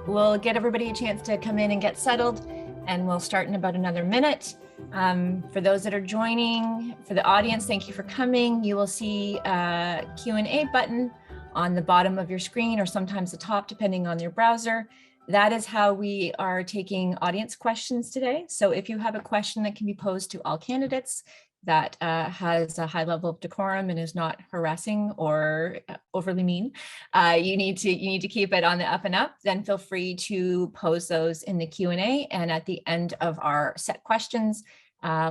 We'll get everybody a chance to come in and get settled, and we'll start in about another minute. For those that are joining, for the audience, thank you for coming. You will see a Q&A button on the bottom of your screen, or sometimes the top, depending on your browser. That is how we are taking audience questions today. So if you have a question that can be posed to all candidates that has a high level of decorum and is not harassing or overly mean, you need to keep it on the up and up. Then feel free to pose those in the Q&A, and at the end of our set questions,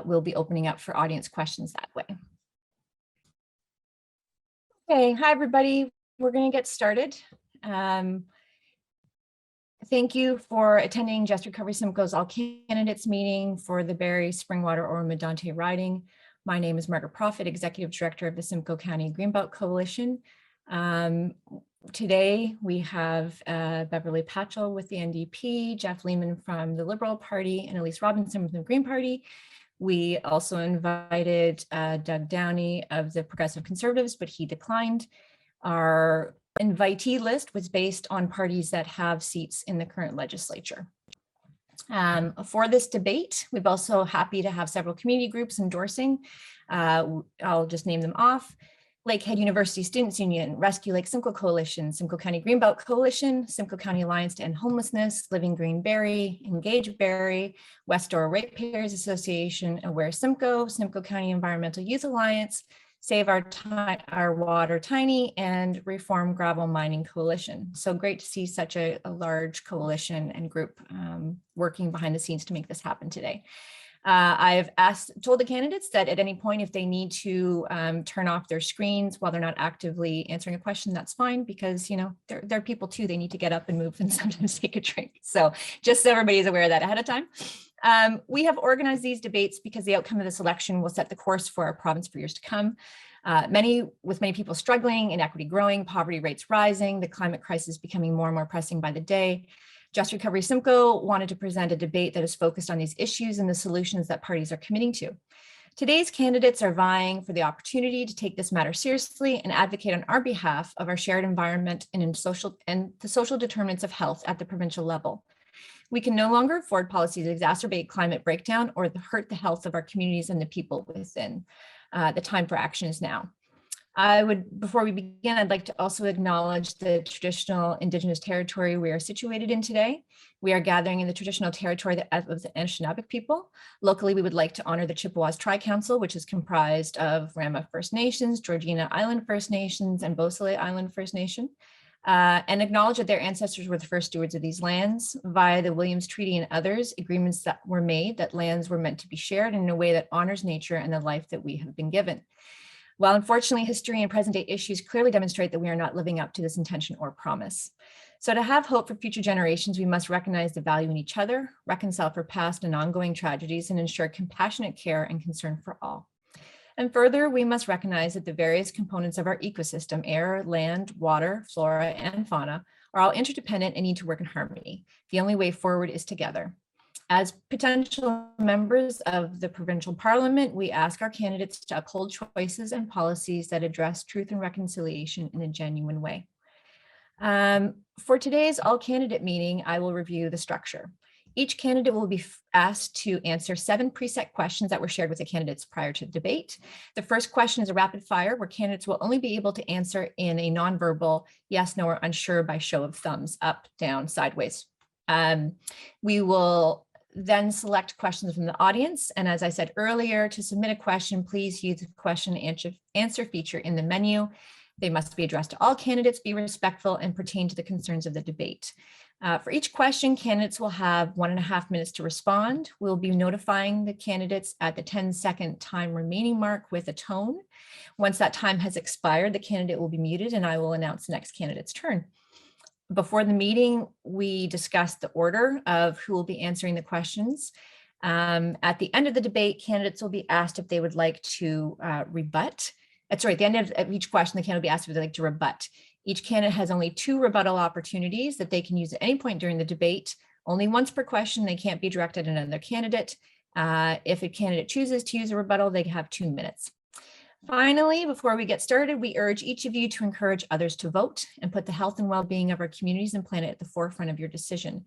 we'll be opening up for audience questions that way. Okay, hi everybody. We're going to get started. Thank you for attending Just Recovery Simcoe's All Candidates meeting for the Barrie, Springwater, Oro-Medonte riding. My name is Margaret Profit, Executive Director of the Simcoe County Greenbelt Coalition. Today we have Beverley Patchell with the NDP, Jeff Lehman from the Liberal Party, and Elyse Robinson from the Green Party. We also invited Doug Downey of the Progressive Conservatives, but he declined. Our invitee list was based on parties that have seats in the current legislature. For this debate, we've also happy to have several community groups endorsing. I'll just name them off. Lakehead University Students Union, Rescue Lake Simcoe Coalition, Simcoe County Greenbelt Coalition, Simcoe County Alliance to End Homelessness, Living Green Barrie, Engage Barrie, West Oro-Ratepayers Association, Aware Simcoe, Simcoe County Environmental Youth Alliance, Save Our Water Tiny, and Reform Gravel Mining Coalition. So great to see such a large coalition and group working behind the scenes to make this happen today. I've told the candidates that at any point, if they need to turn off their screens while they're not actively answering a question, that's fine, because they're people too. They need to get up and move and sometimes take a drink. So just so everybody's aware of that ahead of time. We have organized these debates because the outcome of this election will set the course for our province for years to come. With many people struggling, inequity growing, poverty rates rising, the climate crisis becoming more and more pressing by the day. Just Recovery Simcoe wanted to present a debate that is focused on these issues and the solutions that parties are committing to. Today's candidates are vying for the opportunity to take this matter seriously and advocate on our behalf of our shared environment and the social determinants of health at the provincial level. We can no longer afford policies that exacerbate climate breakdown or hurt the health of our communities and the people within. The time for action is now. Before we begin, I'd like to also acknowledge the traditional Indigenous territory we are situated in today. We are gathering in the traditional territory of the Anishinaabe people. Locally, we would like to honor the Chippewas Tri-Council, which is comprised of Rama First Nations, Georgina Island First Nations, and Beausoleil Island First Nation. And acknowledge that their ancestors were the first stewards of these lands. Via the Williams Treaty and others, agreements that were made that lands were meant to be shared in a way that honors nature and the life that we have been given. While unfortunately history and present day issues clearly demonstrate that we are not living up to this intention or promise. So to have hope for future generations, we must recognize the value in each other, reconcile for past and ongoing tragedies, and ensure compassionate care and concern for all. And further, we must recognize that the various components of our ecosystem, air, land, water, flora, and fauna, are all interdependent and need to work in harmony. The only way forward is together. As potential members of the provincial parliament, we ask our candidates to uphold choices and policies that address truth and reconciliation in a genuine way. For today's all candidate meeting, I will review the structure. Each candidate will be asked to answer 7 preset questions that were shared with the candidates prior to the debate. The first question is a rapid fire where candidates will only be able to answer in a nonverbal yes, no, or unsure by show of thumbs, up, down, sideways. We will then select questions from the audience. And as I said earlier, to submit a question, please use the question and answer feature in the menu. They must be addressed to all candidates, be respectful, and pertain to the concerns of the debate. For each question, candidates will have 1.5 minutes to respond. We'll be notifying the candidates at the 10-second time remaining mark with a tone. Once that time has expired, the candidate will be muted and I will announce the next candidate's turn. Before the meeting, we discussed the order of who will be answering the questions. At the end of the debate, candidates will be asked if they would like to rebut. Sorry, at the end of each question, the candidate will be asked if they'd like to rebut. Each candidate has only 2 rebuttal opportunities that they can use at any point during the debate. Only once per question. They can't be directed at another candidate. If a candidate chooses to use a rebuttal, they have 2 minutes. Finally, before we get started, we urge each of you to encourage others to vote and put the health and well-being of our communities and planet at the forefront of your decision.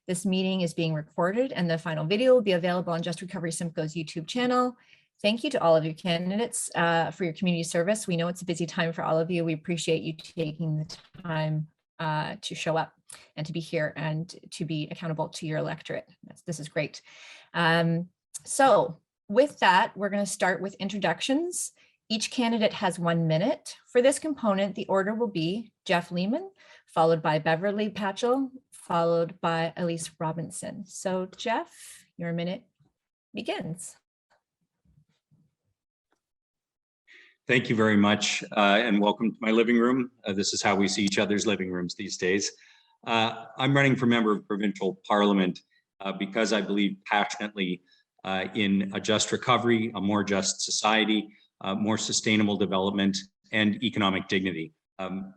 This meeting is being recorded and the final video will be available on Just Recovery Simcoe's YouTube channel. Thank you to all of you candidates for your community service. We know it's a busy time for all of you. We appreciate you taking the time to show up and to be here and to be accountable to your electorate. This is great. So with that, we're going to start with introductions. Each candidate has 1 minute. For this component, the order will be Jeff Lehman, followed by Beverley Patchell, followed by Elyse Robinson. So Jeff, your minute begins. Thank you very much, and welcome to my living room. This is how we see each other's living rooms these days. I'm running for member of provincial parliament because I believe passionately in a just recovery, a more just society, more sustainable development, and economic dignity.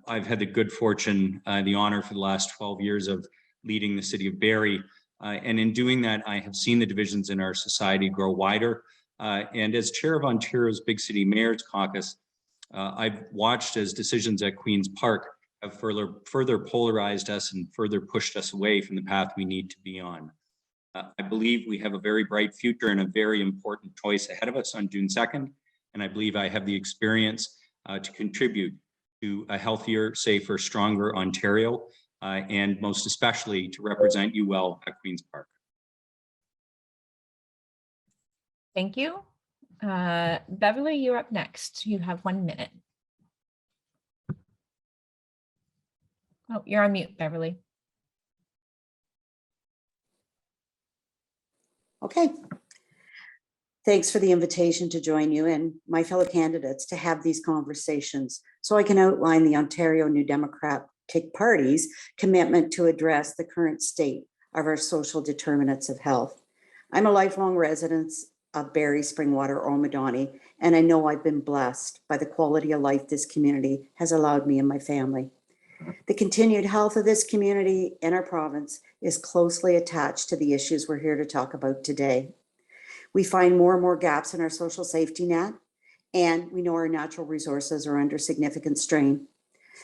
I've had the good fortune, the honor for the last 12 years of leading the city of Barrie. And in doing that, I have seen the divisions in our society grow wider. And as chair of Ontario's Big City Mayors Caucus, I've watched as decisions at Queen's Park have further polarized us and further pushed us away from the path we need to be on. I believe we have a very bright future and a very important choice ahead of us on June 2nd. And I believe I have the experience to contribute to a healthier, safer, stronger Ontario, and most especially to represent you well at Queen's Park. Thank you. Beverley, you're up next. You have 1 minute. Oh, you're on mute, Beverley. Okay. Thanks for the invitation to join you and my fellow candidates to have these conversations so I can outline the Ontario New Democratic Party's commitment to address the current state of our social determinants of health. I'm a lifelong resident of Barrie, Springwater, Oro-Medonte, and I know I've been blessed by the quality of life this community has allowed me and my family. The continued health of this community and our province is closely attached to the issues we're here to talk about today. We find more and more gaps in our social safety net, and we know our natural resources are under significant strain.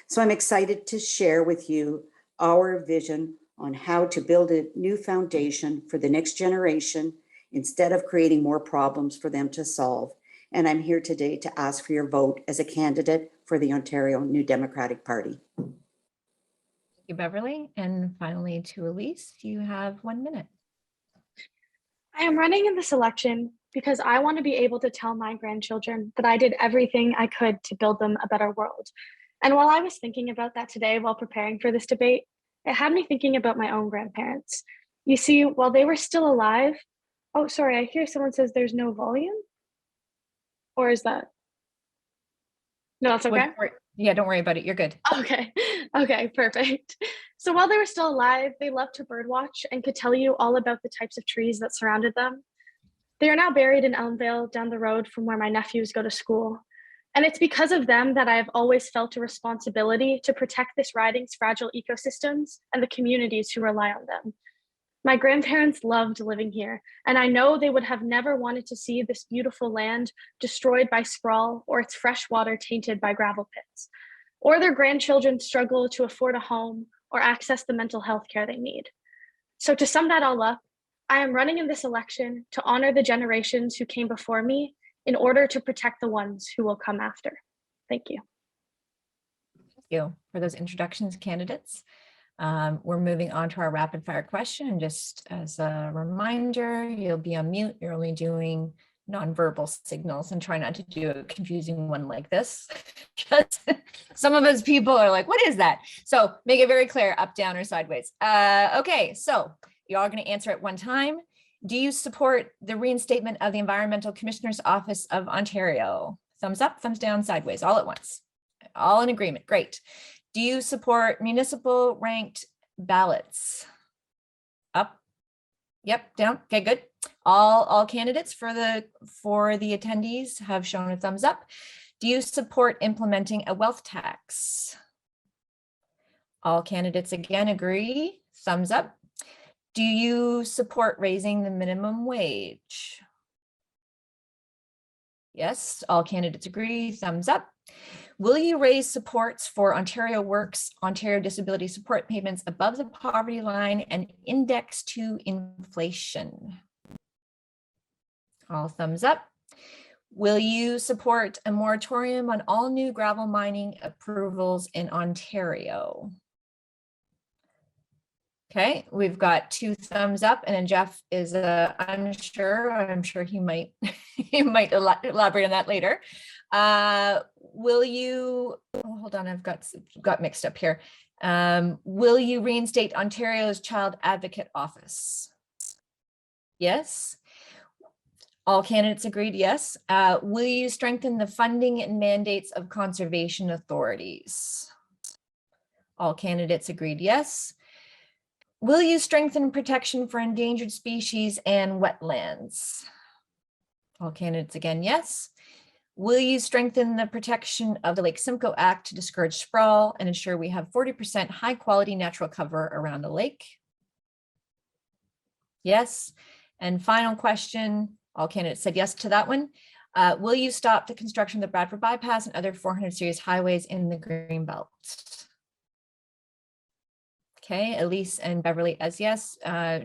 So I'm excited to share with you our vision on how to build a new foundation for the next generation instead of creating more problems for them to solve. And I'm here today to ask for your vote as a candidate for the Ontario New Democratic Party. Thank you, Beverley. And finally to Elyse, you have 1 minute. I am running in this election because I want to be able to tell my grandchildren that I did everything I could to build them a better world. And while I was thinking about that today while preparing for this debate, it had me thinking about my own grandparents. You see, while they were still alive, oh, sorry, I hear someone says there's no volume. Or is that? No, that's okay. Yeah, don't worry about it. You're good. Okay. Okay, perfect. So while they were still alive, they loved to birdwatch and could tell you all about the types of trees that surrounded them. They are now buried in Elmvale down the road from where my nephews go to school. And it's because of them that I have always felt a responsibility to protect this riding's fragile ecosystems and the communities who rely on them. My grandparents loved living here, and I know they would have never wanted to see this beautiful land destroyed by sprawl or its fresh water tainted by gravel pits, or their grandchildren struggle to afford a home or access the mental health care they need. So to sum that all up, I am running in this election to honor the generations who came before me in order to protect the ones who will come after. Thank you. Thank you for those introductions, candidates. We're moving on to our rapid fire question. And just as a reminder, you'll be on mute. You're only doing nonverbal signals, and try not to do a confusing one like this, because some of us people are like, what is that? So make it very clear, up, down, or sideways. Okay, so you're all going to answer at one time. Do you support the reinstatement of the Environmental Commissioner's Office of Ontario? Thumbs up, thumbs down, sideways, all at once. All in agreement, great. Do you support municipal ranked ballots? Up, yep, down, okay, good. All candidates for the attendees have shown a thumbs up. Do you support implementing a wealth tax? All candidates again agree, thumbs up. Do you support raising the minimum wage? Yes, all candidates agree, thumbs up. Will you raise supports for Ontario Works, Ontario Disability Support payments above the poverty line and index to inflation? All thumbs up. Will you support a moratorium on all new gravel mining approvals in Ontario? Okay, we've got 2 thumbs up, and then Jeff is unsure. I'm sure he might he might elaborate on that later. Will you? Oh, hold on, I've got mixed up here. Will you reinstate Ontario's Child Advocate Office? Yes. All candidates agreed yes. Will you strengthen the funding and mandates of conservation authorities? All candidates agreed yes. Will you strengthen protection for endangered species and wetlands? All candidates again, yes. Will you strengthen the protection of the Lake Simcoe Act to discourage sprawl and ensure we have 40% high quality natural cover around the lake? Yes. And final question, all candidates said yes to that one. Will you stop the construction of the Bradford Bypass and other 400 series highways in the Greenbelt? Okay, Elyse and Beverley as yes,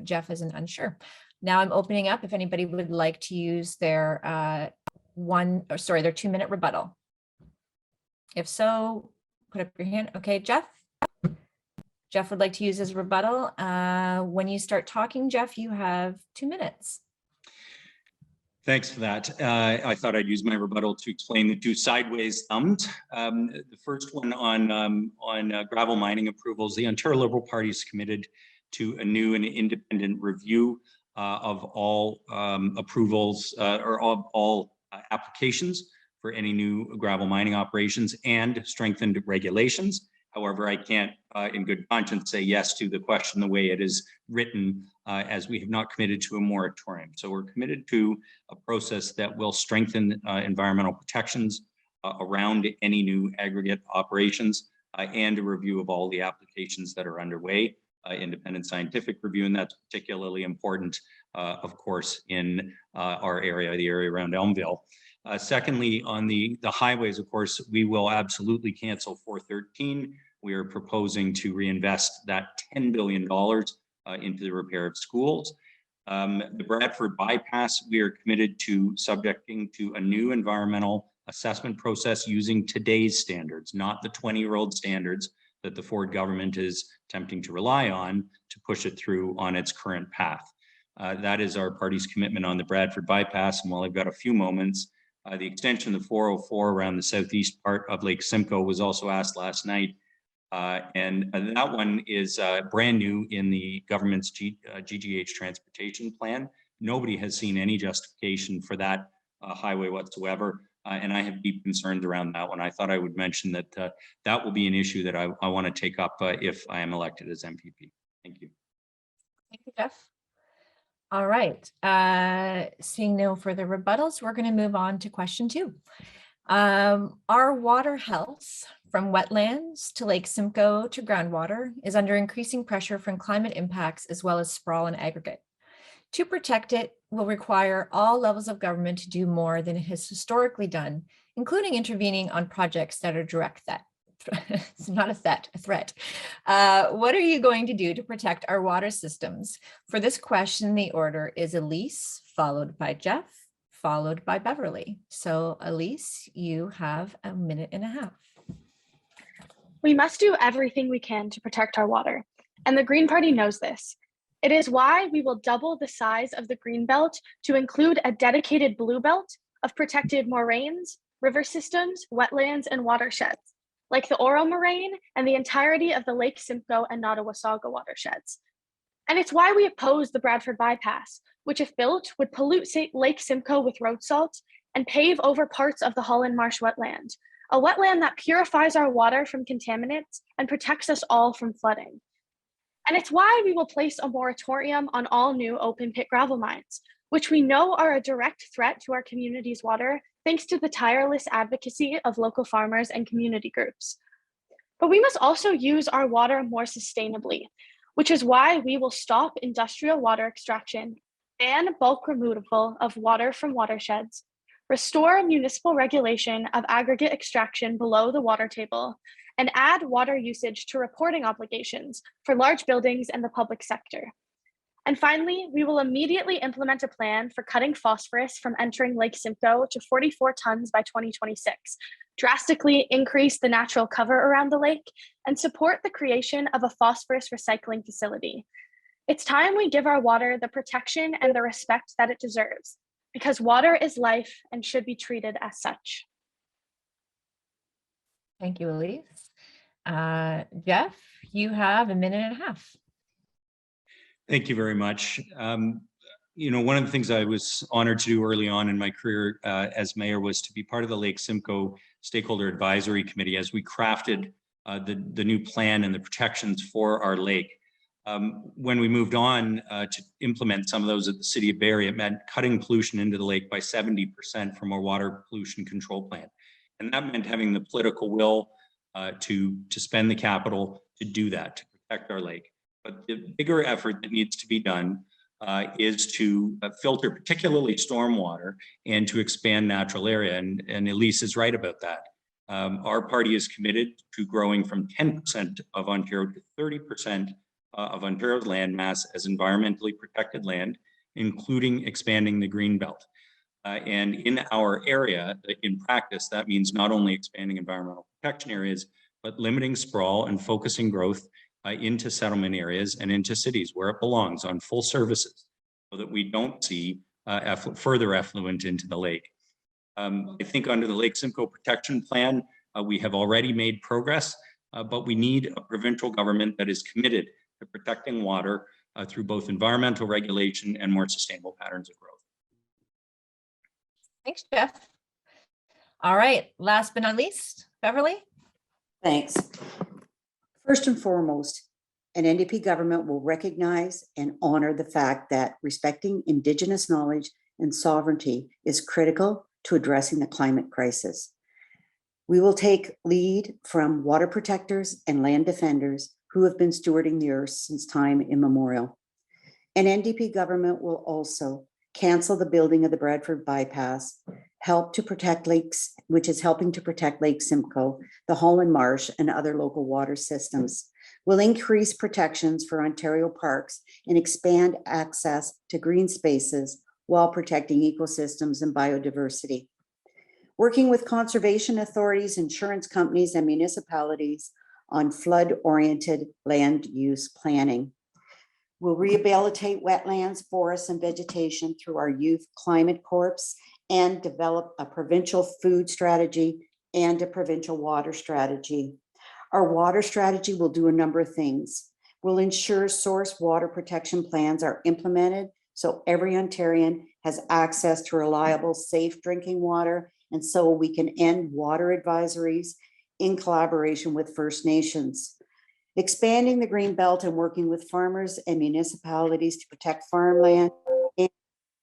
Jeff is an unsure. Now I'm opening up if anybody would like to use their their 2-minute rebuttal. If so, put up your hand. Okay, Jeff. Jeff would like to use his rebuttal. When you start talking, Jeff, you have 2 minutes. Thanks for that. I thought I'd use my rebuttal to explain the 2 sideways thumbs. The first one on gravel mining approvals. The Ontario Liberal Party is committed to a new and independent review of all approvals or all applications for any new gravel mining operations and strengthened regulations. However, I can't in good conscience say yes to the question the way it is written, as we have not committed to a moratorium. So we're committed to a process that will strengthen environmental protections around any new aggregate operations and a review of all the applications that are underway, independent scientific review, and that's particularly important, of course, in our area, the area around Elmville. Secondly, on the highways, of course, we will absolutely cancel 413. We are proposing to reinvest that $10 billion into the repair of schools. The Bradford Bypass, we are committed to subjecting to a new environmental assessment process using today's standards, not the 20-year-old standards that the Ford government is attempting to rely on to push it through on its current path. That is our party's commitment on the Bradford Bypass. And while I've got a few moments, the extension of the 404 around the southeast part of Lake Simcoe was also asked last night. And that one is brand new in the government's GGH transportation plan. Nobody has seen any justification for that highway whatsoever. And I have deep concerns around that one. I thought I would mention that that will be an issue that I want to take up if I am elected as MPP. Thank you. Thank you, Jeff. All right. Seeing no further rebuttals, we're going to move on to question 2. Our water health from wetlands to Lake Simcoe to groundwater is under increasing pressure from climate impacts as well as sprawl and aggregate. To protect it will require all levels of government to do more than it has historically done, including intervening on projects that are direct threat. It's not a threat. What are you going to do to protect our water systems? For this question, the order is Elyse, followed by Jeff, followed by Beverley. So Elyse, you have 1.5 minutes. We must do everything we can to protect our water, and the Green Party knows this. It is why we will double the size of the Greenbelt to include a dedicated blue belt of protected moraines, river systems, wetlands, and watersheds, like the Oro-Moraine and the entirety of the Lake Simcoe and Nottawasaga watersheds. And it's why we oppose the Bradford Bypass, which if built would pollute Lake Simcoe with road salt and pave over parts of the Holland Marsh wetland, a wetland that purifies our water from contaminants and protects us all from flooding. And it's why we will place a moratorium on all new open pit gravel mines, which we know are a direct threat to our community's water, thanks to the tireless advocacy of local farmers and community groups. But we must also use our water more sustainably, which is why we will stop industrial water extraction, ban bulk removal of water from watersheds, restore municipal regulation of aggregate extraction below the water table, and add water usage to reporting obligations for large buildings and the public sector. And finally, we will immediately implement a plan for cutting phosphorus from entering Lake Simcoe to 44 tons by 2026, drastically increase the natural cover around the lake, and support the creation of a phosphorus recycling facility. It's time we give our water the protection and the respect that it deserves, because water is life and should be treated as such. Thank you, Elyse. Jeff, you have 1.5 minutes. Thank you very much. You know, one of the things I was honored to do early on in my career as mayor was to be part of the Lake Simcoe Stakeholder Advisory Committee as we crafted the new plan and the protections for our lake. When we moved on to implement some of those at the city of Barrie, it meant cutting pollution into the lake by 70% from our water pollution control plan. And that meant having the political will to spend the capital to do that, to protect our lake. But the bigger effort that needs to be done is to filter particularly stormwater and to expand natural area. And Elyse is right about that. Our party is committed to growing from 10% of Ontario to 30% of Ontario's land mass as environmentally protected land, including expanding the Greenbelt. And in our area, in practice, that means not only expanding environmental protection areas, but limiting sprawl and focusing growth into settlement areas and into cities where it belongs on full services, so that we don't see further effluent into the lake. I think under the Lake Simcoe Protection Plan, we have already made progress, but we need a provincial government that is committed to protecting water through both environmental regulation and more sustainable patterns of growth. Thanks, Jeff. All right, last but not least, Beverley. Thanks. First and foremost, an NDP government will recognize and honor the fact that respecting Indigenous knowledge and sovereignty is critical to addressing the climate crisis. We will take lead from water protectors and land defenders who have been stewarding the earth since time immemorial. An NDP government will also cancel the building of the Bradford bypass, help to protect lakes, which is helping to protect Lake Simcoe, the Holland Marsh, and other local water systems. Will increase protections for Ontario parks and expand access to green spaces while protecting ecosystems and biodiversity. Working with conservation authorities, insurance companies, and municipalities on flood-oriented land use planning. We'll rehabilitate wetlands, forests, and vegetation through our Youth Climate Corps and develop a provincial food strategy and a provincial water strategy. Our water strategy will do a number of things. We'll ensure source water protection plans are implemented so every Ontarian has access to reliable, safe drinking water, and so we can end water advisories in collaboration with First Nations. Expanding the Greenbelt and working with farmers and municipalities to protect farmland, and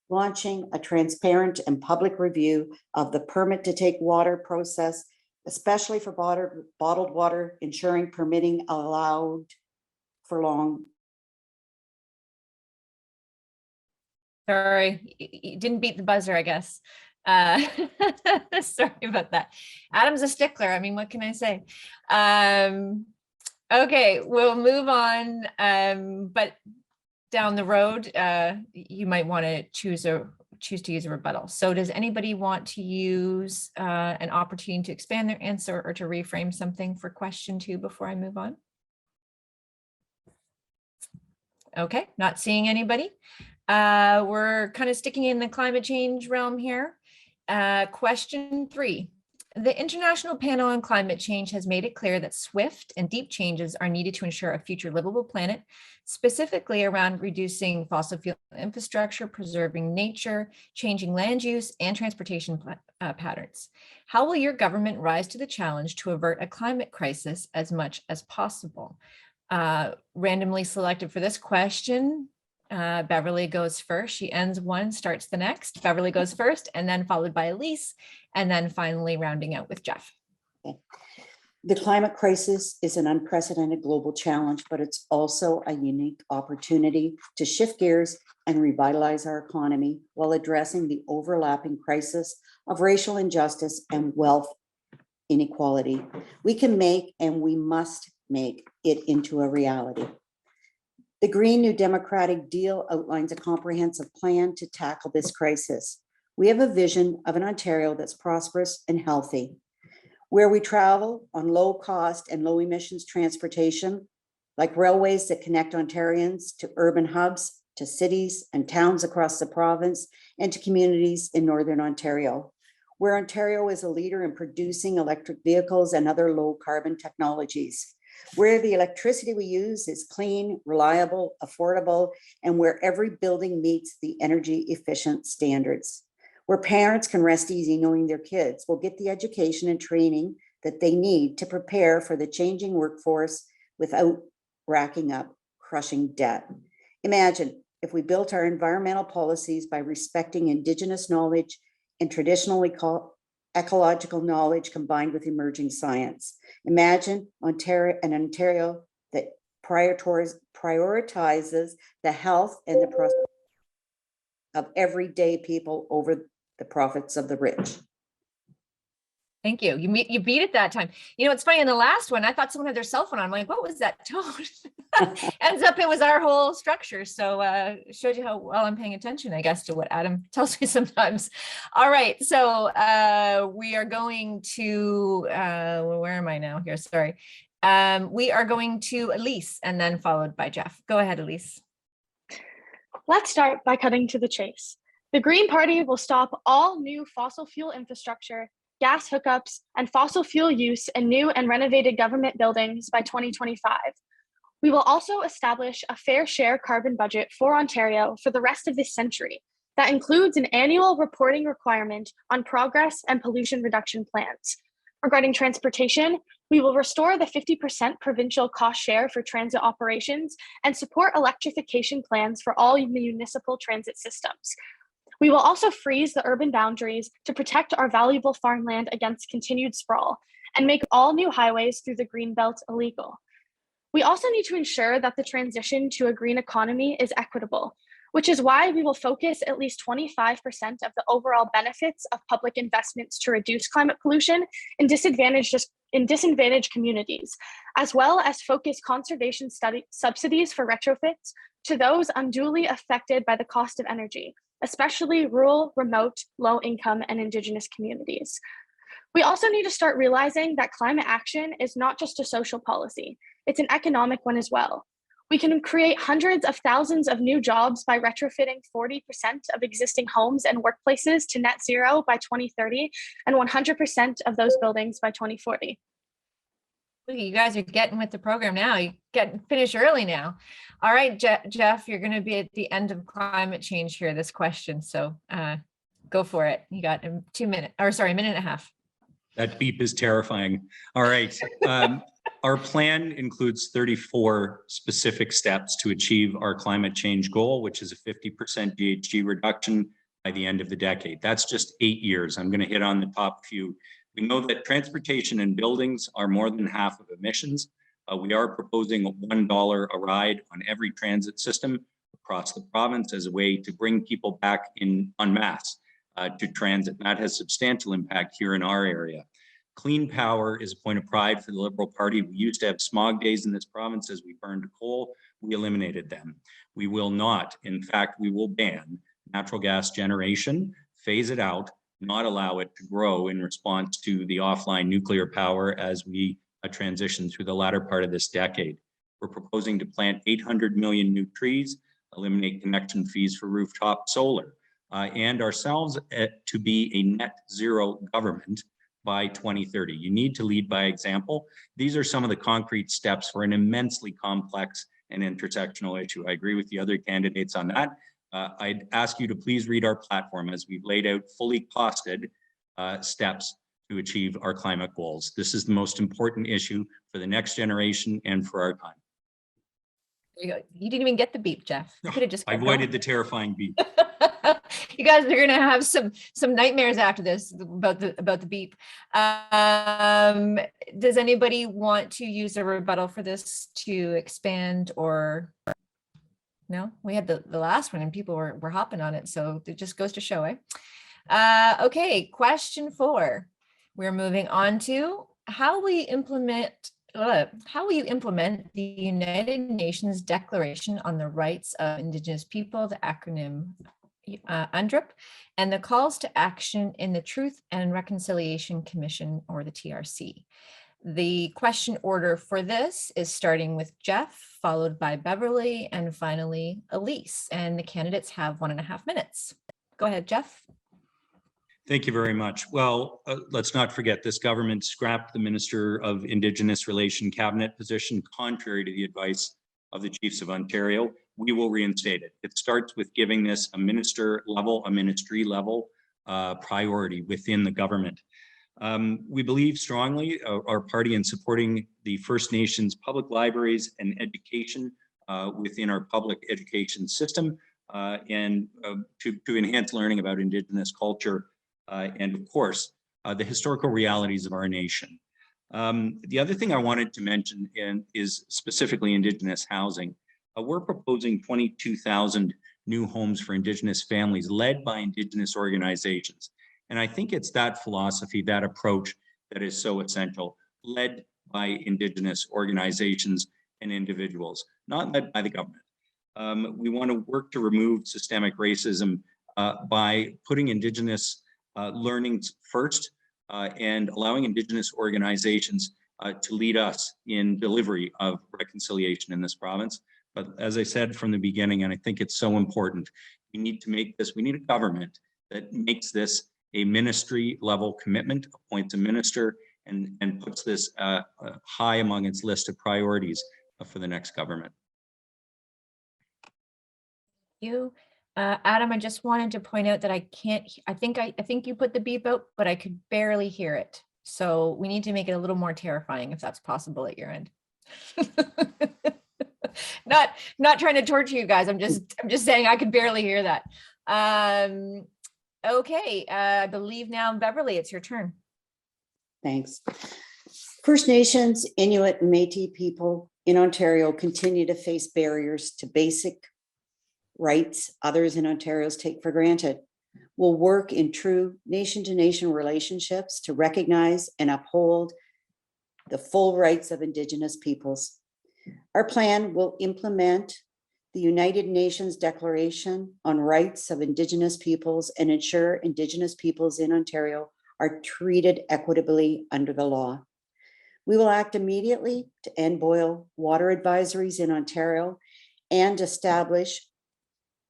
launching a transparent and public review of the permit to take water process, especially for bottled water, ensuring permitting allowed for long. Sorry, you didn't beat the buzzer, I guess. Sorry about that. Adam's a stickler. I mean, what can I say? Okay, we'll move on. But down the road, you might want to choose to use a rebuttal. So does anybody want to use an opportunity to expand their answer or to reframe something for question 2 before I move on? Okay, not seeing anybody. We're kind of sticking in the climate change realm here. Question 3. The International Panel on Climate Change has made it clear that swift and deep changes are needed to ensure a future livable planet, specifically around reducing fossil fuel infrastructure, preserving nature, changing land use, and transportation patterns. How will your government rise to the challenge to avert a climate crisis as much as possible? Randomly selected for this question, Beverley goes first. She ends one, starts the next. Beverley goes first, and then followed by Elyse, and then finally rounding out with Jeff. The climate crisis is an unprecedented global challenge, but it's also a unique opportunity to shift gears and revitalize our economy while addressing the overlapping crisis of racial injustice and wealth inequality. We can make and we must make it into a reality. The Green New Democratic Deal outlines a comprehensive plan to tackle this crisis. We have a vision of an Ontario that's prosperous and healthy, where we travel on low cost and low emissions transportation, like railways that connect Ontarians to urban hubs, to cities and towns across the province, and to communities in Northern Ontario, where Ontario is a leader in producing electric vehicles and other low carbon technologies, where the electricity we use is clean, reliable, affordable, and where every building meets the energy efficient standards, where parents can rest easy knowing their kids will get the education and training that they need to prepare for the changing workforce without racking up crushing debt. Imagine if we built our environmental policies by respecting Indigenous knowledge and traditional ecological knowledge combined with emerging science. Imagine an Ontario that prioritizes the health and the prosperity of everyday people over the profits of the rich. Thank you. You beat it that time. You know, it's funny, in the last one, I thought someone had their cell phone on. I'm like, what was that tone? Ends up it was our whole structure. So showed you how well I'm paying attention, I guess, to what Adam tells me sometimes. All right. So we are going to, where am I now here? Sorry. We are going to Elyse and then followed by Jeff. Go ahead, Elyse. Let's start by cutting to the chase. The Green Party will stop all new fossil fuel infrastructure, gas hookups, and fossil fuel use in new and renovated government buildings by 2025. We will also establish a fair share carbon budget for Ontario for the rest of this century that includes an annual reporting requirement on progress and pollution reduction plans. Regarding transportation, we will restore the 50% provincial cost share for transit operations and support electrification plans for all municipal transit systems. We will also freeze the urban boundaries to protect our valuable farmland against continued sprawl and make all new highways through the Greenbelt illegal. We also need to ensure that the transition to a green economy is equitable, which is why we will focus at least 25% of the overall benefits of public investments to reduce climate pollution in disadvantaged communities, as well as focus conservation subsidies for retrofits to those unduly affected by the cost of energy, especially rural, remote, low-income, and Indigenous communities. We also need to start realizing that climate action is not just a social policy, it's an economic one as well. We can create hundreds of thousands of new jobs by retrofitting 40% of existing homes and workplaces to net zero by 2030 and 100% of those buildings by 2040. You guys are getting with the program now. You finish early now. All right, Jeff, you're going to be at the end of climate change here, this question. So go for it. You got a minute and a half. That beep is terrifying. All right. Our plan includes 34 specific steps to achieve our climate change goal, which is a 50% GHG reduction by the end of the decade. That's just 8 years. I'm going to hit on the top few. We know that transportation and buildings are more than half of emissions. We are proposing $1 a ride on every transit system across the province as a way to bring people back en masse to transit. That has substantial impact here in our area. Clean power is a point of pride for the Liberal Party. We used to have smog days in this province as we burned coal. We eliminated them. We will not. In fact, we will ban natural gas generation, phase it out, not allow it to grow in response to the offline nuclear power as we transition through the latter part of this decade. We're proposing to plant 800 million new trees, eliminate connection fees for rooftop solar, and ourselves to be a net zero government by 2030. You need to lead by example. These are some of the concrete steps for an immensely complex and intersectional issue. I agree with the other candidates on that. I'd ask you to please read our platform as we've laid out fully costed steps to achieve our climate goals. This is the most important issue for the next generation and for our time. There you go. You didn't even get the beep, Jeff. You could have just I kept avoided going. the terrifying beep. You guys are gonna have some nightmares after this about the beep. Does anybody want to use a rebuttal for this to expand, or no? We had the last one and people were hopping on it, so it just goes to show, eh? Okay, question 4. We're moving on to how will you implement the United Nations Declaration on the Rights of Indigenous People, the acronym UNDRIP, and the calls to action in the Truth and Reconciliation Commission, or the TRC. The question order for this is starting with Jeff, followed by Beverley, and finally Elyse. And the candidates have 1.5 minutes. Go ahead, Jeff. Thank you very much. Well, let's not forget this government scrapped the Minister of Indigenous Relation cabinet position, contrary to the advice of the Chiefs of Ontario. We will reinstate it. It starts with giving this a ministry level priority within the government. We believe strongly, our party, in supporting the First Nations public libraries and education within our public education system, and to enhance learning about Indigenous culture and, of course, the historical realities of our nation. The other thing I wanted to mention is specifically Indigenous housing. We're proposing 22,000 new homes for Indigenous families led by Indigenous organizations. And I think it's that philosophy, that approach, that is so essential, led by Indigenous organizations and individuals, not led by the government. We want to work to remove systemic racism by putting Indigenous learnings first and allowing Indigenous organizations to lead us in delivery of reconciliation in this province. But as I said from the beginning, and I think it's so important, we need to make this, we need a government that makes this a ministry level commitment, appoints a minister, and puts this high among its list of priorities for the next government. Thank you. Adam, I just wanted to point out that I think you put the beep out, but I could barely hear it. So we need to make it a little more terrifying if that's possible at your end. Not trying to torture you guys. I'm just saying I could barely hear that. Okay, I believe now, Beverley, it's your turn. Thanks. First Nations, Inuit, and Métis people in Ontario continue to face barriers to basic rights others in Ontario take for granted. We'll work in true nation-to-nation relationships to recognize and uphold the full rights of Indigenous peoples. Our plan will implement the United Nations Declaration on Rights of Indigenous Peoples and ensure Indigenous peoples in Ontario are treated equitably under the law. We will act immediately to end boil water advisories in Ontario and establish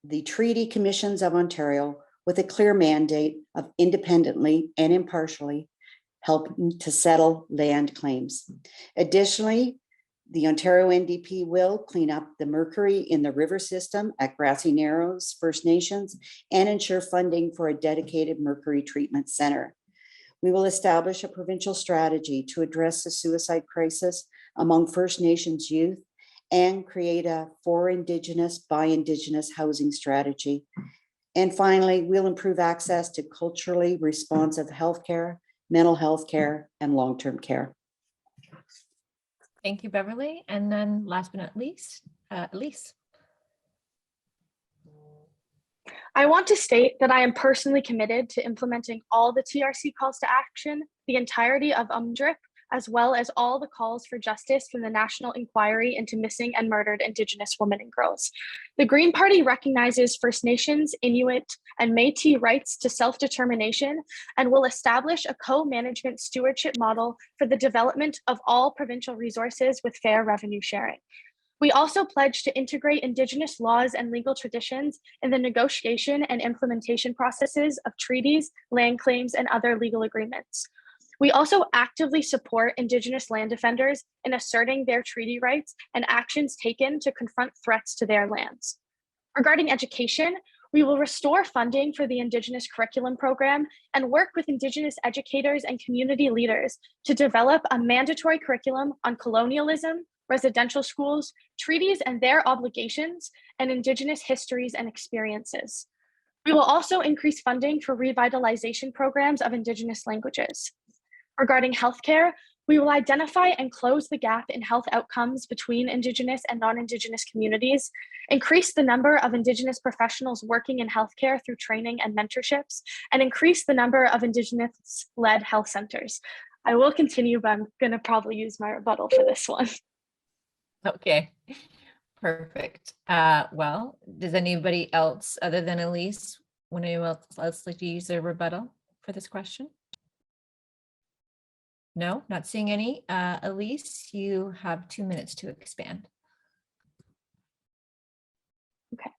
the Treaty Commissions of Ontario with a clear mandate of independently and impartially helping to settle land claims. Additionally, the Ontario NDP will clean up the mercury in the river system at Grassy Narrows First Nations and ensure funding for a dedicated mercury treatment center. We will establish a provincial strategy to address the suicide crisis among First Nations youth and create a for Indigenous by Indigenous housing strategy. And finally, we'll improve access to culturally responsive healthcare, mental health care, and long-term care. Thank you, Beverley. And then last but not least, Elyse. I want to state that I am personally committed to implementing all the TRC calls to action, the entirety of UNDRIP, as well as all the calls for justice from the National Inquiry into Missing and Murdered Indigenous Women and Girls. The Green Party recognizes First Nations, Inuit, and Métis rights to self-determination and will establish a co-management stewardship model for the development of all provincial resources with fair revenue sharing. We also pledge to integrate Indigenous laws and legal traditions in the negotiation and implementation processes of treaties, land claims, and other legal agreements. We also actively support Indigenous land defenders in asserting their treaty rights and actions taken to confront threats to their lands. Regarding education, we will restore funding for the Indigenous curriculum program and work with Indigenous educators and community leaders to develop a mandatory curriculum on colonialism, residential schools, treaties and their obligations, and Indigenous histories and experiences. We will also increase funding for revitalization programs of Indigenous languages. Regarding healthcare, we will identify and close the gap in health outcomes between Indigenous and non-Indigenous communities, increase the number of Indigenous professionals working in healthcare through training and mentorships, and increase the number of Indigenous-led health centers. I will continue, but I'm going to probably use my rebuttal for this one. Okay, perfect. Well, does anybody else other than Elyse, would anyone else like to use a rebuttal for this question? No, not seeing any. Elyse, you have 2 minutes to expand. Okay.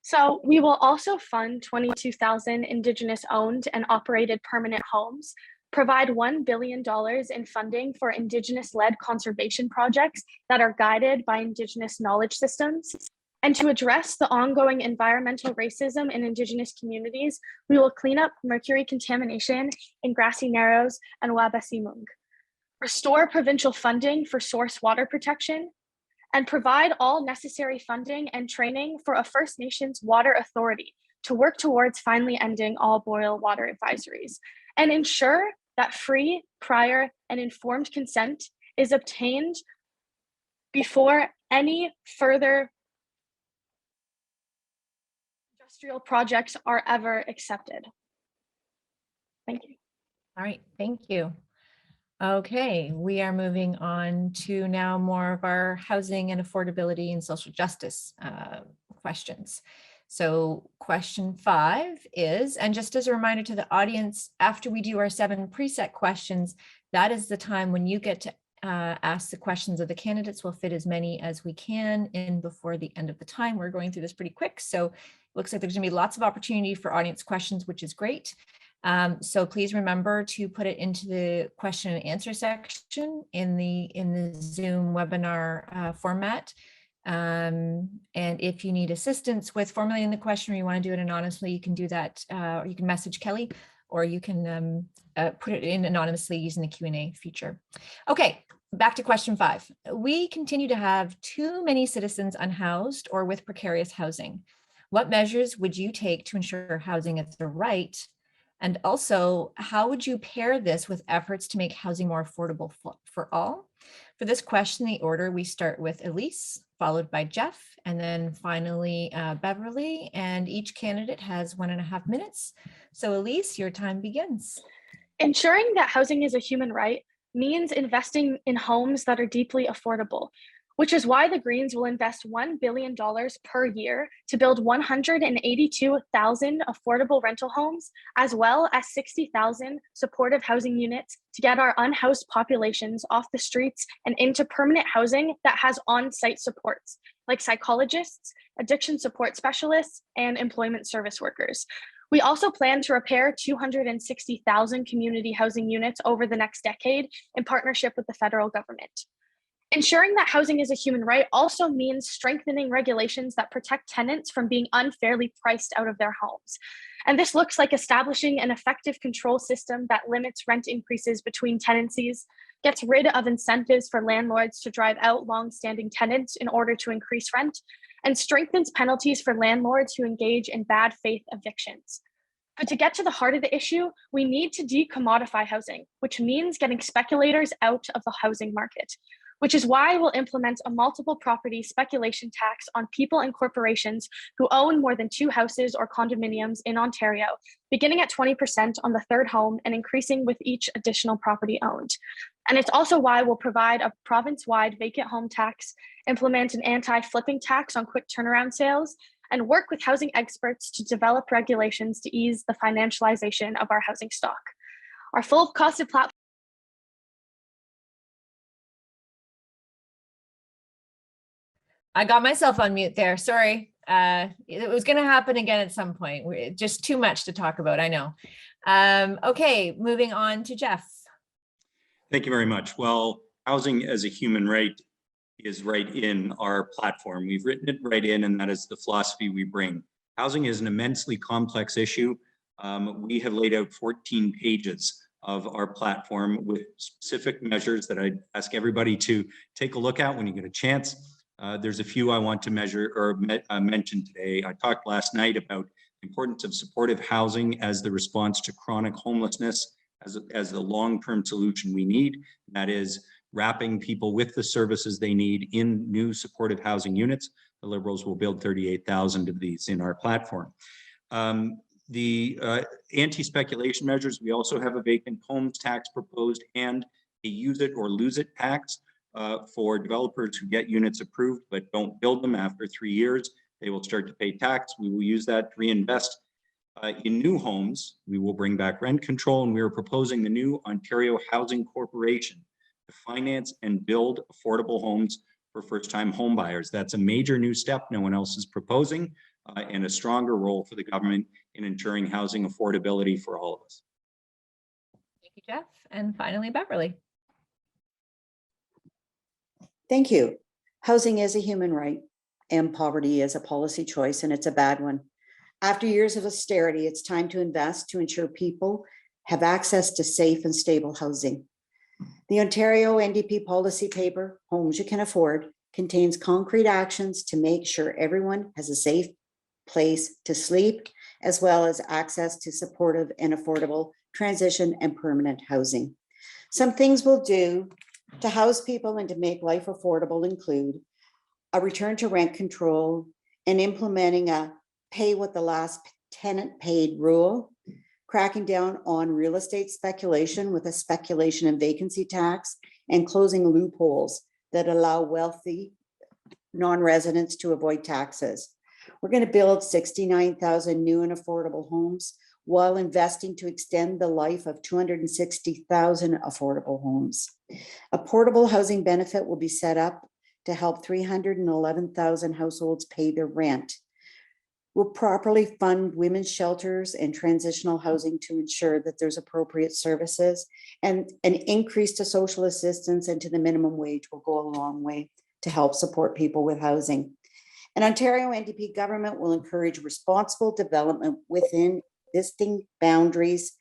So we will also fund 22,000 Indigenous owned and operated permanent homes, provide $1 billion in funding for Indigenous-led conservation projects that are guided by Indigenous knowledge systems. And to address the ongoing environmental racism in Indigenous communities, we will clean up mercury contamination in Grassy Narrows and Wabaseemoong, restore provincial funding for source water protection, and provide all necessary funding and training for a First Nations water authority to work towards finally ending all boil water advisories, and ensure that free, prior, and informed consent is obtained before any further industrial projects are accepted accepted. Thank you. All right, thank you. Okay, we are moving on to now more of our housing and affordability and social justice questions. So question 5 is, and just as a reminder to the audience, after we do our 7 preset questions, that is the time when you get to ask the questions of the candidates. We'll fit as many as we can in before the end of the time. We're going through this pretty quick, so it looks like there's gonna be lots of opportunity for audience questions, which is great. So please remember to put it into the question and answer section in the Zoom webinar format. And if you need assistance with formulating the question or you want to do it anonymously, you can do that, or you can message Kelly, or you can put it in anonymously using the Q&A feature. Okay, back to question 5. We continue to have too many citizens unhoused or with precarious housing. What measures would you take to ensure housing is the right? And also, how would you pair this with efforts to make housing more affordable for all? For this question, the order, we start with Elyse, followed by Jeff, and then finally Beverley, and each candidate has 1.5 minutes. So Elyse, your time begins. Ensuring that housing is a human right means investing in homes that are deeply affordable, which is why the Greens will invest $1 billion per year to build 182,000 affordable rental homes, as well as 60,000 supportive housing units to get our unhoused populations off the streets and into permanent housing that has on-site supports, like psychologists, addiction support specialists, and employment service workers. We also plan to repair 260,000 community housing units over the next decade in partnership with the federal government. Ensuring that housing is a human right also means strengthening regulations that protect tenants from being unfairly priced out of their homes. And this looks like establishing an effective control system that limits rent increases between tenancies, gets rid of incentives for landlords to drive out long-standing tenants in order to increase rent, and strengthens penalties for landlords who engage in bad faith evictions. But to get to the heart of the issue, we need to decommodify housing, which means getting speculators out of the housing market, which is why we'll implement a multiple property speculation tax on people and corporations who own more than 2 houses or condominiums in Ontario, beginning at 20% on the 3rd home and increasing with each additional property owned. And it's also why we'll provide a province-wide vacant home tax, implement an anti-flipping tax on quick turnaround sales, and work with housing experts to develop regulations to ease the financialization of our housing stock. Our full costed platform. I got myself on mute there. Sorry. It was going to happen again at some point. Just too much to talk about, I know. Okay, moving on to Jeff. Thank you very much. Well, housing as a human right is right in our platform. We've written it right in, and that is the philosophy we bring. Housing is an immensely complex issue. We have laid out 14 pages of our platform with specific measures that I ask everybody to take a look at when you get a chance. There's a few I want to measure or mention today. I talked last night about the importance of supportive housing as the response to chronic homelessness, as the long-term solution we need. That is wrapping people with the services they need in new supportive housing units. The Liberals will build 38,000 of these in our platform. The anti-speculation measures, we also have a vacant homes tax proposed and a use it or lose it tax for developers who get units approved but don't build them after 3 years. They will start to pay tax. We will use that to reinvest in new homes. We will bring back rent control, and we are proposing the new Ontario Housing Corporation to finance and build affordable homes for first-time home buyers. That's a major new step no one else is proposing, and a stronger role for the government in ensuring housing affordability for all of us. Thank you, Jeff. And finally, Beverley. Thank you. Housing is a human right, and poverty is a policy choice, and it's a bad one. After years of austerity, it's time to invest to ensure people have access to safe and stable housing. The Ontario NDP policy paper, Homes You Can Afford, contains concrete actions to make sure everyone has a safe place to sleep, as well as access to supportive and affordable transition and permanent housing. Some things we'll do to house people and to make life affordable include a return to rent control and implementing a pay what the last tenant paid rule, cracking down on real estate speculation with a speculation and vacancy tax, and closing loopholes that allow wealthy non-residents to avoid taxes. We're going to build 69,000 new and affordable homes while investing to extend the life of 260,000 affordable homes. A portable housing benefit will be set up to help 311,000 households pay their rent. We'll properly fund women's shelters and transitional housing to ensure that there's appropriate services, and an increase to social assistance and to the minimum wage will go a long way to help support people with housing. An Ontario NDP government will encourage responsible development within existing boundaries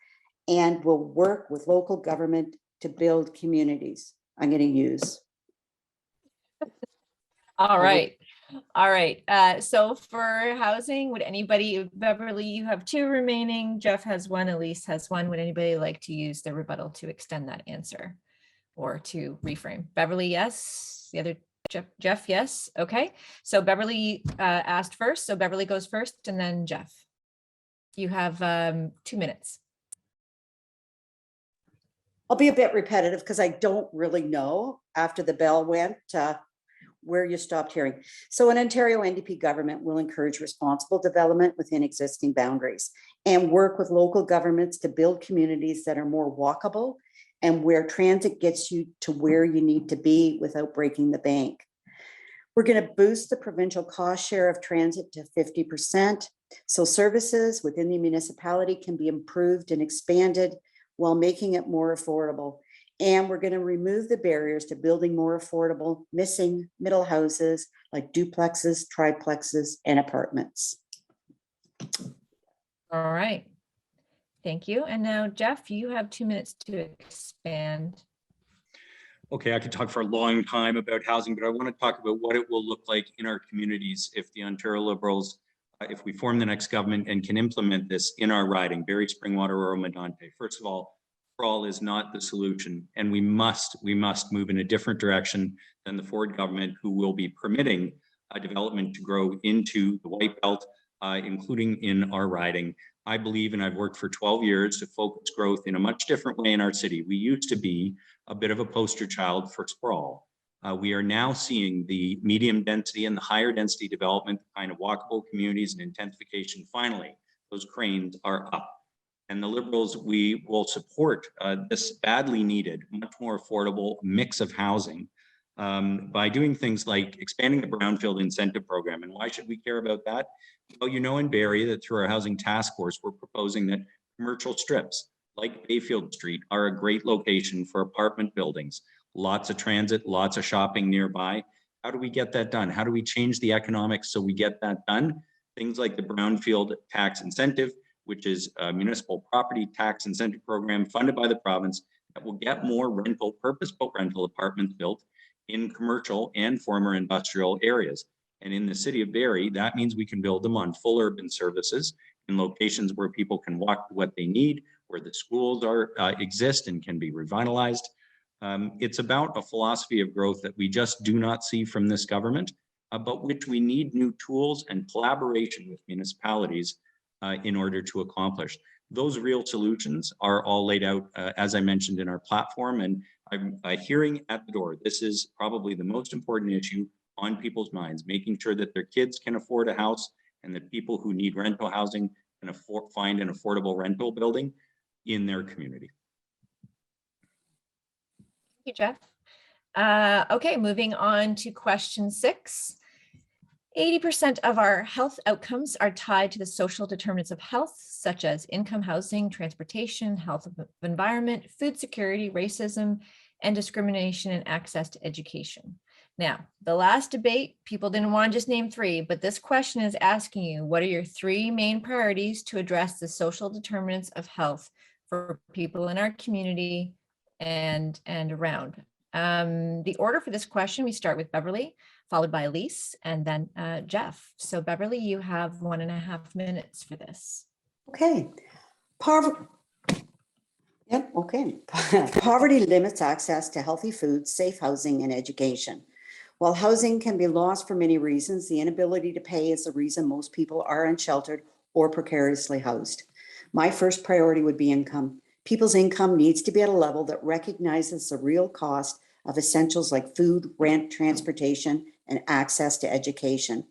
and will work with local government to build communities. I'm going to use. All right. All right. So for housing, would anybody, Beverley, you have 2 remaining. Jeff has 1, Elyse has 1. Would anybody like to use their rebuttal to extend that answer or to reframe? Beverley, yes. The other Jeff, yes. Okay. So Beverley asked first. So Beverley goes first and then Jeff. You have 2 minutes. I'll be a bit repetitive because I don't really know after the bell went where you stopped hearing. So an Ontario NDP government will encourage responsible development within existing boundaries and work with local governments to build communities that are more walkable and where transit gets you to where you need to be without breaking the bank. We're going to boost the provincial cost share of transit to 50%, so services within the municipality can be improved and expanded while making it more affordable. And we're going to remove the barriers to building more affordable, missing middle houses like duplexes, triplexes, and apartments. All right. Thank you. And now, Jeff, you have 2 minutes to expand. Okay, I could talk for a long time about housing, but I want to talk about what it will look like in our communities if the Ontario Liberals, if we form the next government and can implement this in our riding, Barrie, Springwater, Oro-Medonte. First of all is not the solution, and we must move in a different direction than the Ford government, who will be permitting development to grow into the White Belt, including in our riding. I believe, and I've worked for 12 years to focus growth in a much different way in our city. We used to be a bit of a poster child for sprawl. We are now seeing the medium density and the higher density development, kind of walkable communities and intensification. Finally, those cranes are up. And the Liberals, we will support this badly needed, much more affordable mix of housing by doing things like expanding the brownfield incentive program. And why should we care about that? Well, you know, in Barrie, that through our housing task force, we're proposing that commercial strips like Bayfield Street are a great location for apartment buildings. Lots of transit, lots of shopping nearby. How do we get that done? How do we change the economics so we get that done? Things like the brownfield tax incentive, which is a municipal property tax incentive program funded by the province that will get more rental, purpose-built rental apartments built in commercial and former industrial areas. And in the city of Barrie, that means we can build them on full urban services in locations where people can walk to what they need, where the schools exist and can be revitalized. It's about a philosophy of growth that we just do not see from this government, but which we need new tools and collaboration with municipalities in order to accomplish. Those real solutions are all laid out, as I mentioned, in our platform, and I'm hearing at the door. This is probably the most important issue on people's minds, making sure that their kids can afford a house and that people who need rental housing can find an affordable rental building in their community. Thank you, Jeff. Okay, moving on to question 6. 80% of our health outcomes are tied to the social determinants of health, such as income, housing, transportation, health of the environment, food security, racism, and discrimination and access to education. Now, the last debate, people didn't want to just name 3, but this question is asking you, what are your 3 main priorities to address the social determinants of health for people in our community and around? The order for this question, we start with Beverley, followed by Elyse, and then Jeff. So Beverley, you have 1.5 minutes for this. Okay. Poverty limits access to healthy food, safe housing, and education. While housing can be lost for many reasons, the inability to pay is the reason most people are unsheltered or precariously housed. My first priority would be income. People's income needs to be at a level that recognizes the real cost of essentials like food, rent, transportation, and access to education.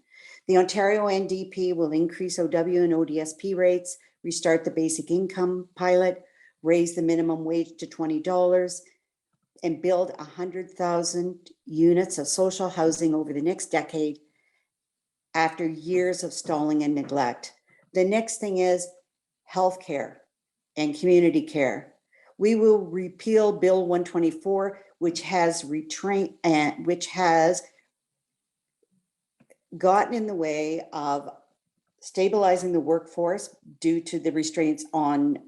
The Ontario NDP will increase OW and ODSP rates, restart the basic income pilot, raise the minimum wage to $20, and build 100,000 units of social housing over the next decade after years of stalling and neglect. The next thing is healthcare and community care. We will repeal Bill 124, which has gotten in the way of stabilizing the workforce due to the restraints on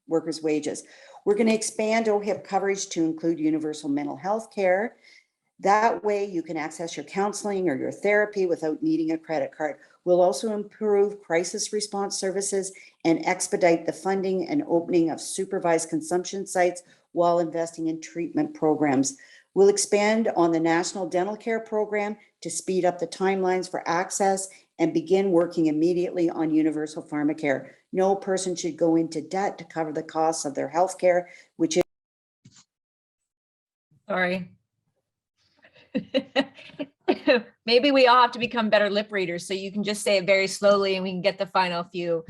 workers' wages. We're going to expand OHIP coverage to include universal mental health care. That way you can access your counseling or your therapy without needing a credit card. We'll also improve crisis response services and expedite the funding and opening of supervised consumption sites while investing in treatment programs. We'll expand on the National Dental Care Program to speed up the timelines for access and begin working immediately on universal pharmacare. No person should go into debt to cover the costs of their health care, which is... Sorry. Maybe we all have to become better lip readers, so you can just say it very slowly and we can get the final few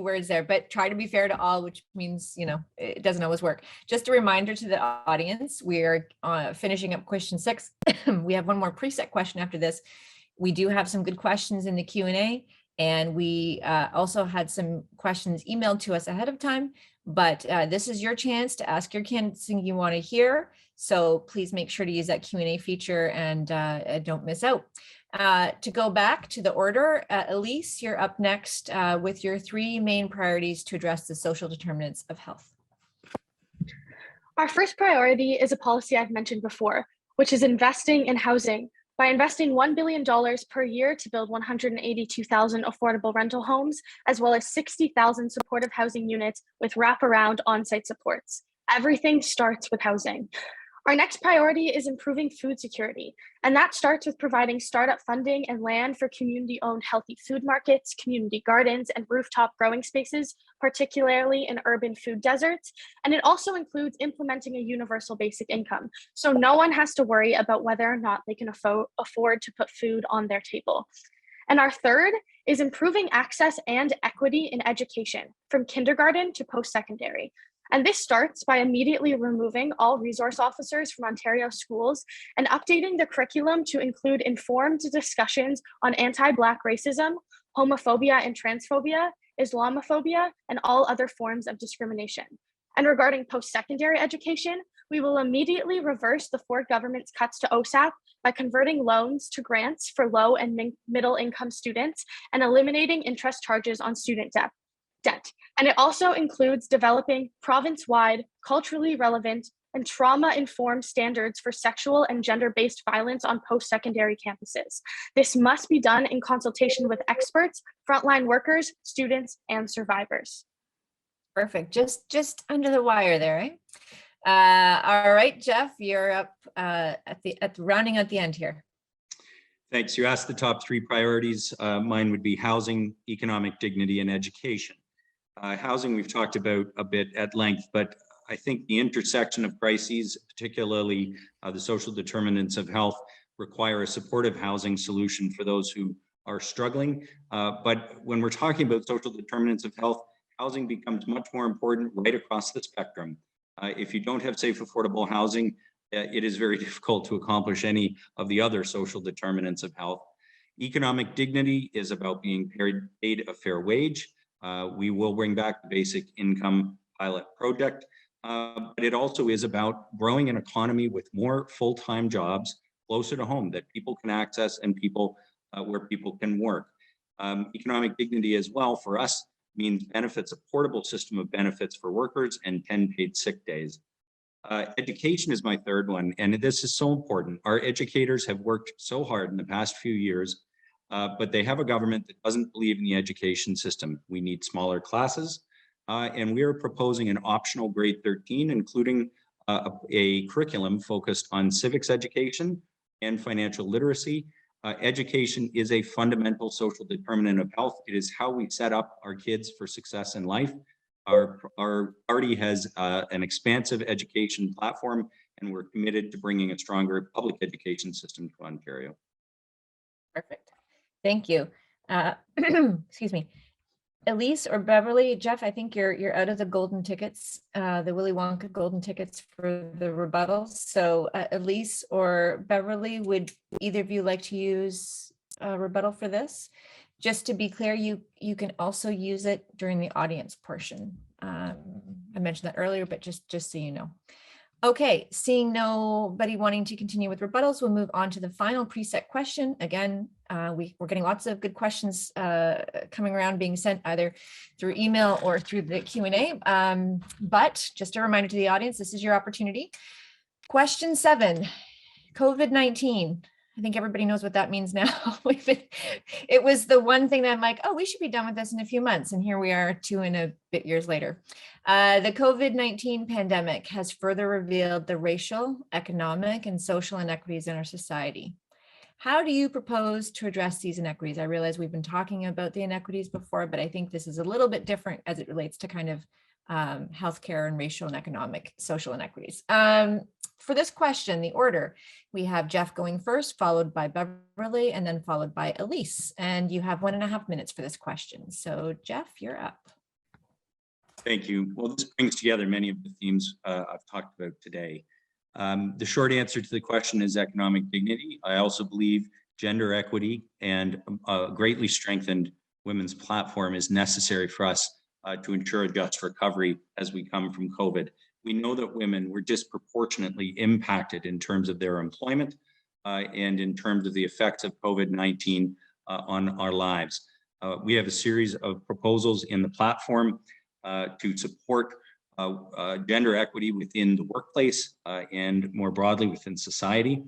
words there, but try to be fair to all, which means, you know, it doesn't always work. Just a reminder to the audience, we're finishing up question 6. We have one more preset question after this. We do have some good questions in the Q&A, and we also had some questions emailed to us ahead of time, but this is your chance to ask your candidates things you want to hear. So please make sure to use that Q&A feature and don't miss out. To go back to the order, Elyse, you're up next with your 3 main priorities to address the social determinants of health. Our first priority is a policy I've mentioned before, which is investing in housing. By investing $1 billion per year to build 182,000 affordable rental homes, as well as 60,000 supportive housing units with wraparound on-site supports. Everything starts with housing. Our next priority is improving food security, and that starts with providing startup funding and land for community-owned healthy food markets, community gardens, and rooftop growing spaces, particularly in urban food deserts. And it also includes implementing a universal basic income, so no one has to worry about whether or not they can afford to put food on their table. And our third is improving access and equity in education, from kindergarten to post-secondary. And this starts by immediately removing all resource officers from Ontario schools and updating the curriculum to include informed discussions on anti-Black racism, homophobia and transphobia, Islamophobia, and all other forms of discrimination. And regarding post-secondary education, we will immediately reverse the Ford government's cuts to OSAP by converting loans to grants for low and middle income students and eliminating interest charges on student debt. And it also includes developing province-wide, culturally relevant, and trauma-informed standards for sexual and gender-based violence on post-secondary campuses. This must be done in consultation with experts, frontline workers, students, and survivors. Perfect. Just under the wire there, eh? All right, Jeff, you're up at the rounding at the end here. Thanks. You asked the top three priorities. Mine would be housing, economic dignity, and education. Housing we've talked about a bit at length, but I think the intersection of crises, particularly the social determinants of health, require a supportive housing solution for those who are struggling. But when we're talking about social determinants of health, housing becomes much more important right across the spectrum. If you don't have safe, affordable housing, it is very difficult to accomplish any of the other social determinants of health. Economic dignity is about being paid a fair wage. We will bring back the basic income pilot project, but it also is about growing an economy with more full-time jobs closer to home that people can access and where people can work. Economic dignity as well for us means benefits, a portable system of benefits for workers and 10 paid sick days. Education is my third one, and this is so important. Our educators have worked so hard in the past few years, but they have a government that doesn't believe in the education system. We need smaller classes, and we are proposing an optional grade 13, including a curriculum focused on civics education and financial literacy. Education is a fundamental social determinant of health. It is how we set up our kids for success in life. Our party has an expansive education platform, and we're committed to bringing a stronger public education system to Ontario. Perfect. Thank you. Excuse me. Elyse or Beverley, Jeff, I think you're out of the golden tickets, the Willy Wonka golden tickets for the rebuttals. So Elyse or Beverley, would either of you like to use a rebuttal for this? Just to be clear, you can also use it during the audience portion. I mentioned that earlier, but just so you know. Okay, seeing nobody wanting to continue with rebuttals, we'll move on to the final preset question. Again, we're getting lots of good questions coming around, being sent either through email or through the Q&A. But just a reminder to the audience, this is your opportunity. Question 7, COVID-19. I think everybody knows what that means now. It was the one thing that I'm like, oh, we should be done with this in a few months. And here we are 2 and a bit years later. The COVID-19 pandemic has further revealed the racial, economic, and social inequities in our society. How do you propose to address these inequities? I realize we've been talking about the inequities before, but I think this is a little bit different as it relates to kind of healthcare and racial and economic social inequities. For this question, the order, we have Jeff going first, followed by Beverley, and then followed by Elyse. And you have 1.5 minutes for this question. So Jeff, you're up. Thank you. Well, this brings together many of the themes I've talked about today. The short answer to the question is economic dignity. I also believe gender equity and a greatly strengthened women's platform is necessary for us to ensure a just recovery as we come from COVID. We know that women were disproportionately impacted in terms of their employment and in terms of the effects of COVID-19 on our lives. We have a series of proposals in the platform to support gender equity within the workplace and more broadly within society.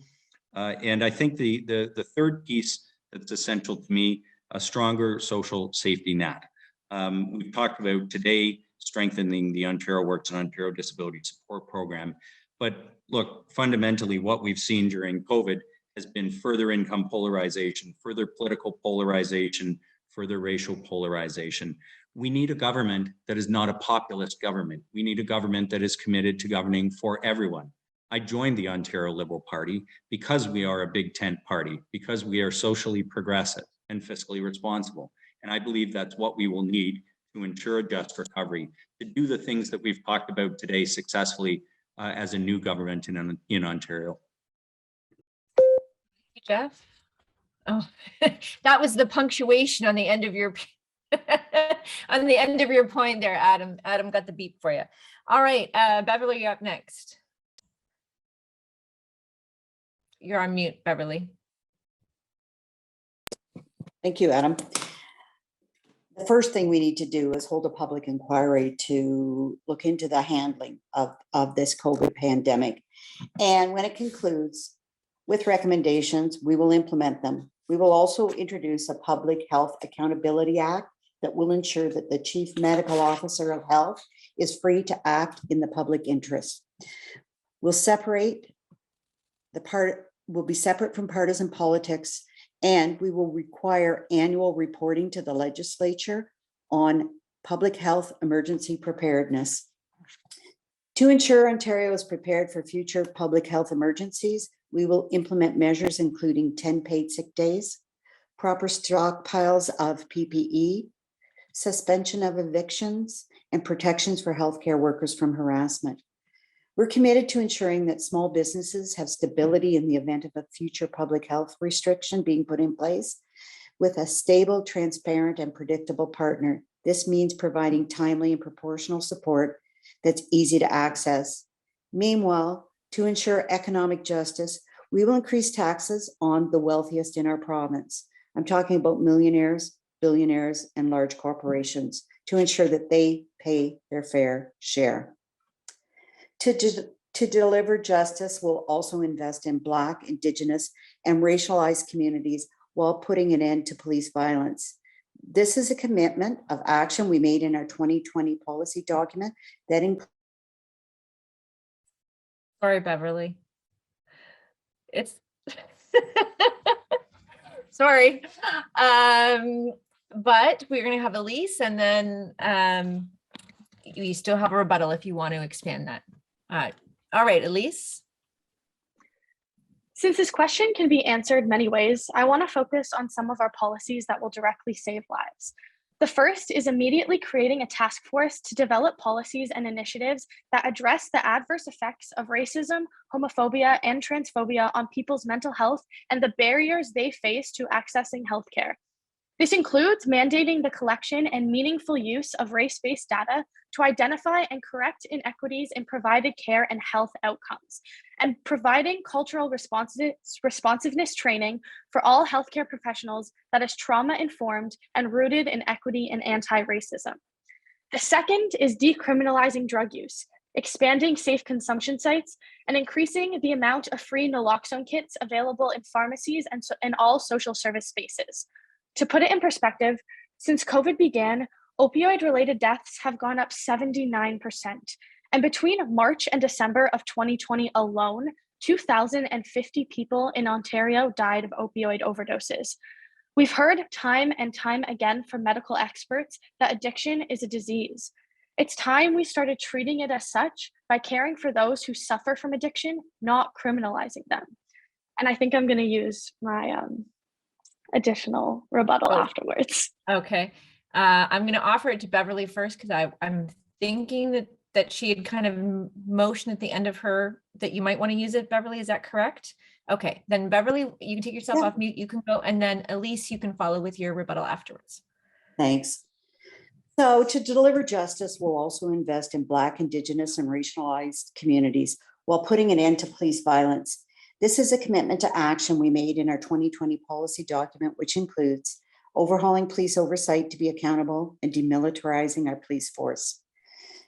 And I think the third piece that's essential to me, a stronger social safety net. We've talked about today strengthening the Ontario Works and Ontario Disability Support Program. But look, fundamentally, what we've seen during COVID has been further income polarization, further political polarization, further racial polarization. We need a government that is not a populist government. We need a government that is committed to governing for everyone. I joined the Ontario Liberal Party because we are a big tent party, because we are socially progressive and fiscally responsible. And I believe that's what we will need to ensure a just recovery, to do the things that we've talked about today successfully as a new government in Ontario. Jeff? Oh, that was the punctuation on the end of your on the end of your point there, Adam. Adam got the beep for you. All right, Beverley, you're up next. you're on mute, Beverley. Thank you, Adam. The first thing we need to do is hold a public inquiry to look into the handling of this COVID pandemic. And when it concludes with recommendations, we will implement them. We will also introduce a Public Health Accountability Act that will ensure that the Chief Medical Officer of Health is free to act in the public interest. We'll be separate from partisan politics, and we will require annual reporting to the legislature on public health emergency preparedness. To ensure Ontario is prepared for future public health emergencies, we will implement measures including 10 paid sick days, proper stockpiles of PPE, suspension of evictions, and protections for healthcare workers from harassment. We're committed to ensuring that small businesses have stability in the event of a future public health restriction being put in place with a stable, transparent, and predictable partner. This means providing timely and proportional support that's easy to access. Meanwhile, to ensure economic justice, we will increase taxes on the wealthiest in our province. I'm talking about millionaires, billionaires, and large corporations to ensure that they pay their fair share. To deliver justice, we'll also invest in Black, Indigenous, and racialized communities while putting an end to police violence. This is a commitment of action we made in our 2020 policy document that includes. Sorry, Beverley. It's sorry. But we're going to have Elyse, and then you still have a rebuttal if you want to expand that. All right, Elyse. Since this question can be answered many ways, I want to focus on some of our policies that will directly save lives. The first is immediately creating a task force to develop policies and initiatives that address the adverse effects of racism, homophobia, and transphobia on people's mental health and the barriers they face to accessing healthcare. This includes mandating the collection and meaningful use of race-based data to identify and correct inequities in provided care and health outcomes, and providing cultural responsiveness training for all healthcare professionals that is trauma-informed and rooted in equity and anti-racism. The second is decriminalizing drug use, expanding safe consumption sites, and increasing the amount of free naloxone kits available in pharmacies and in all social service spaces. To put it in perspective, since COVID began, opioid-related deaths have gone up 79%. And between March and December of 2020 alone, 2,050 people in Ontario died of opioid overdoses. We've heard time and time again from medical experts that addiction is a disease. It's time we started treating it as such by caring for those who suffer from addiction, not criminalizing them. And I think I'm going to use my additional rebuttal afterwards. Okay. I'm going to offer it to Beverley first because I'm thinking that she had kind of motioned at the end of her that you might want to use it. Beverley, is that correct? Okay, then Beverley, you can take yourself off mute. You can go, and then Elyse, you can follow with your rebuttal afterwards. Thanks. So to deliver justice, we'll also invest in Black, Indigenous, and racialized communities while putting an end to police violence. This is a commitment to action we made in our 2020 policy document, which includes overhauling police oversight to be accountable and demilitarizing our police force,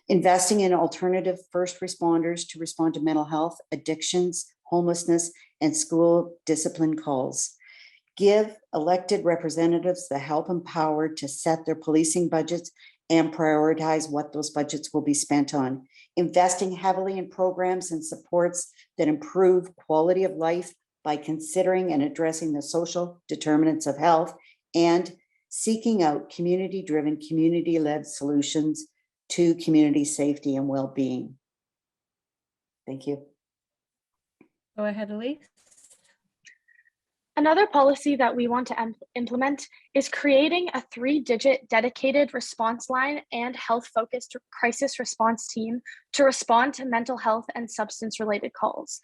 investing in alternative first responders to respond to mental health, addictions, homelessness, and school discipline calls. Give elected representatives the help and power to set their policing budgets and prioritize what those budgets will be spent on. Investing heavily in programs and supports that improve quality of life by considering and addressing the social determinants of health, and seeking out community-driven, community-led solutions to community safety and well-being. Thank you. Go ahead, Elyse. Another policy that we want to implement is creating a 3-digit dedicated response line and health-focused crisis response team to respond to mental health and substance-related calls.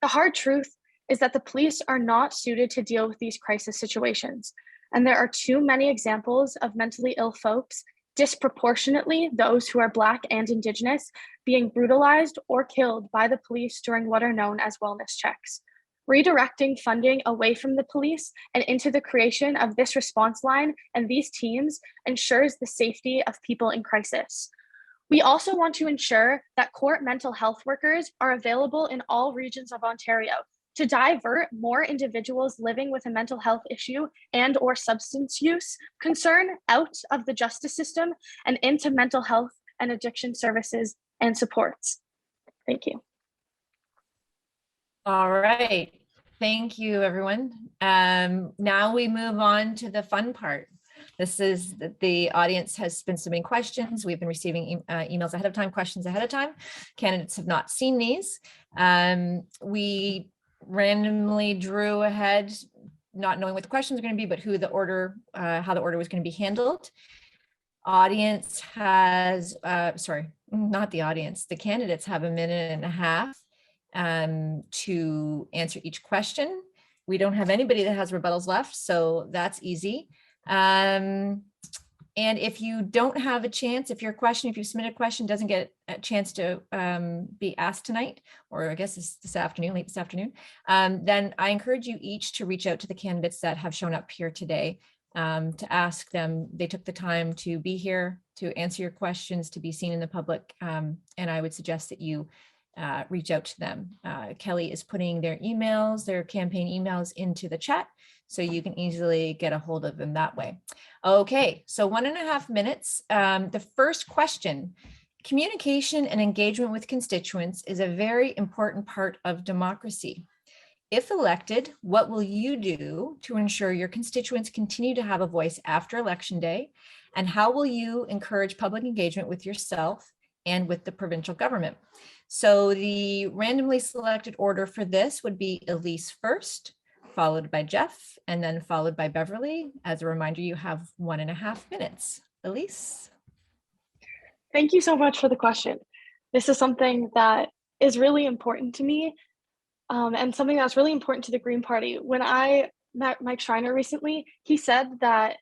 The hard truth is that the police are not suited to deal with these crisis situations, and there are too many examples of mentally ill folks, disproportionately those who are Black and Indigenous, being brutalized or killed by the police during what are known as wellness checks. redirecting funding away from the police and into the creation of this response line and these teams ensures the safety of people in crisis. We also want to ensure that court mental health workers are available in all regions of Ontario to divert more individuals living with a mental health issue and or substance use concern out of the justice system and into mental health and addiction services and supports. Thank you. All right. Thank you, everyone. Now we move on to the fun part. This is the audience has been submitting questions. We've been receiving emails ahead of time, questions ahead of time. Candidates have not seen these. We randomly drew ahead, not knowing what the questions are going to be, but who the order, how the order was going to be handled. Audience has, sorry, not the audience, the candidates have a minute and a half to answer each question. We don't have anybody that has rebuttals left, so that's easy. And if you don't have a chance, if you submit a question, doesn't get a chance to be asked tonight, or I guess this afternoon, late this afternoon, then I encourage you each to reach out to the candidates that have shown up here today to ask them. They took the time to be here, to answer your questions, to be seen in the public, and I would suggest that you reach out to them. Kelly is putting their emails, their campaign emails into the chat, so you can easily get a hold of them that way. Okay, so 1.5 minutes. The first question: communication and engagement with constituents is a very important part of democracy. If elected, what will you do to ensure your constituents continue to have a voice after Election Day? And how will you encourage public engagement with yourself and with the provincial government? So the randomly selected order for this would be Elyse first, followed by Jeff, and then followed by Beverley. As a reminder, you have 1.5 minutes. Elyse. Thank you so much for the question. This is something that is really important to me, and something that's really important to the Green Party. When I met Mike Schreiner recently, he said that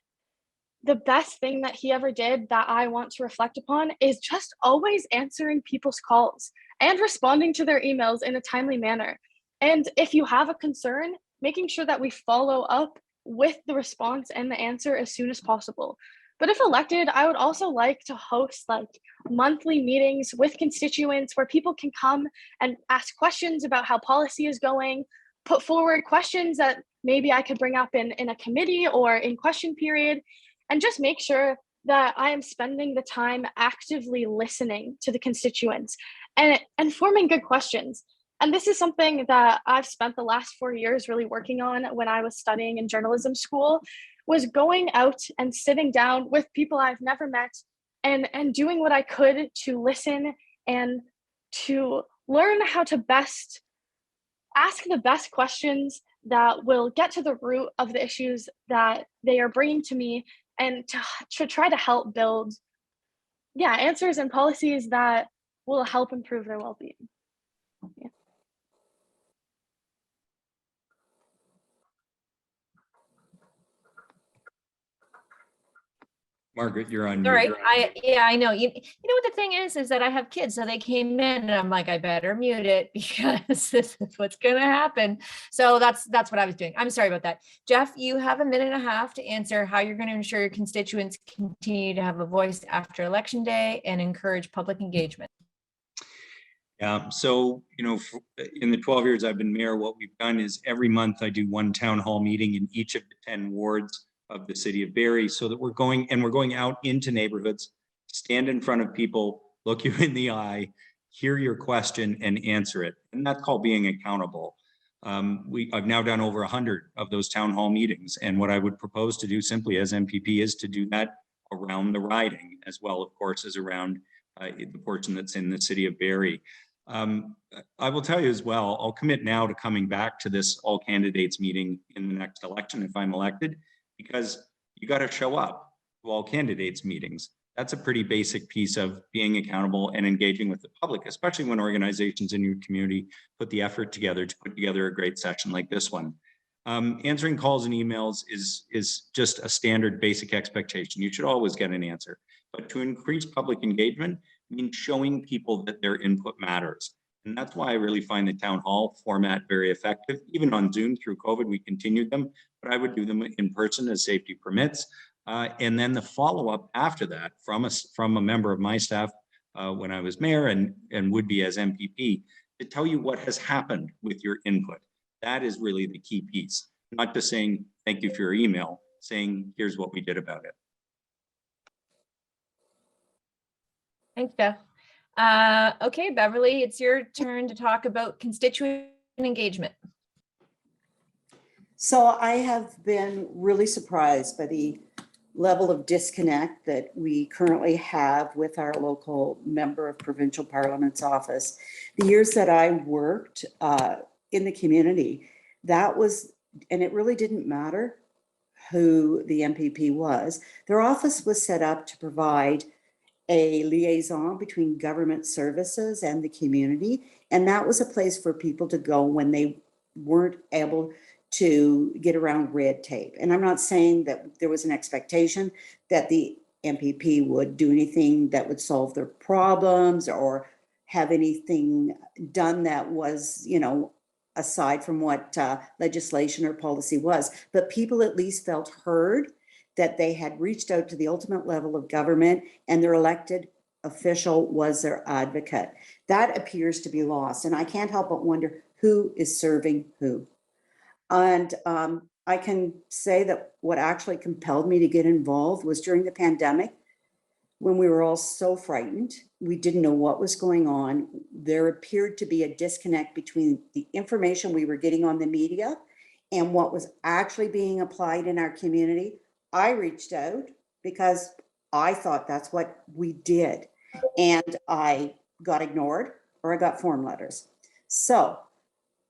the best thing that he ever did that I want to reflect upon is just always answering people's calls and responding to their emails in a timely manner. And if you have a concern, making sure that we follow up with the response and the answer as soon as possible. But if elected, I would also like to host like monthly meetings with constituents where people can come and ask questions about how policy is going, put forward questions that maybe I could bring up in a committee or in question period, and just make sure that I am spending the time actively listening to the constituents and forming good questions. And this is something that I've spent the last 4 years really working on when I was studying in journalism school, was going out and sitting down with people I've never met and doing what I could to listen and to learn how to best ask the best questions that will get to the root of the issues that they are bringing to me, and to try to help build answers and policies that will help improve their well-being. Yeah. Margaret, you're on. All right. I know. You know what the thing is that I have kids, so they came in and I'm like, I better mute it because this is what's going to happen. So that's what I was doing. I'm sorry about that. Jeff, you have 1.5 minutes to answer how you're going to ensure your constituents continue to have a voice after Election Day and encourage public engagement. Yeah, so, in the 12 years I've been mayor, what we've done is every month I do one town hall meeting in each of the 10 wards of the city of Barrie, so that we're going out into neighborhoods, stand in front of people, look you in the eye, hear your question and answer it. And that's called being accountable. I've now done over 100 of those town hall meetings. And what I would propose to do simply as MPP is to do that around the riding, as well, of course, as around the portion that's in the city of Barrie. I will tell you as well, I'll commit now to coming back to this all candidates meeting in the next election if I'm elected, because you got to show up to all candidates meetings. That's a pretty basic piece of being accountable and engaging with the public, especially when organizations in your community put the effort together to put together a great session like this one. Answering calls and emails is just a standard basic expectation. You should always get an answer, but to increase public engagement means showing people that their input matters. And that's why I really find the town hall format very effective. Even on Zoom through COVID, we continued them, but I would do them in person as safety permits. And then the follow-up after that from a member of my staff when I was mayor and would be as MPP to tell you what has happened with your input. That is really the key piece, not just saying, thank you for your email, saying, here's what we did about it. Thanks, Jeff. Okay, Beverley, it's your turn to talk about constituent engagement. So I have been really surprised by the level of disconnect that we currently have with our local member of provincial parliament's office. The years that I worked in the community, that was, and it really didn't matter who the MPP was. Their office was set up to provide a liaison between government services and the community. And that was a place for people to go when they weren't able to get around red tape. And I'm not saying that there was an expectation that the MPP would do anything that would solve their problems or have anything done that was, you know, aside from what legislation or policy was. But people at least felt heard, that they had reached out to the ultimate level of government and their elected official was their advocate. That appears to be lost. And I can't help but wonder who is serving who. And I can say that what actually compelled me to get involved was during the pandemic, when we were all so frightened, we didn't know what was going on. There appeared to be a disconnect between the information we were getting on the media and what was actually being applied in our community. I reached out because I thought that's what we did. And I got ignored or I got form letters. So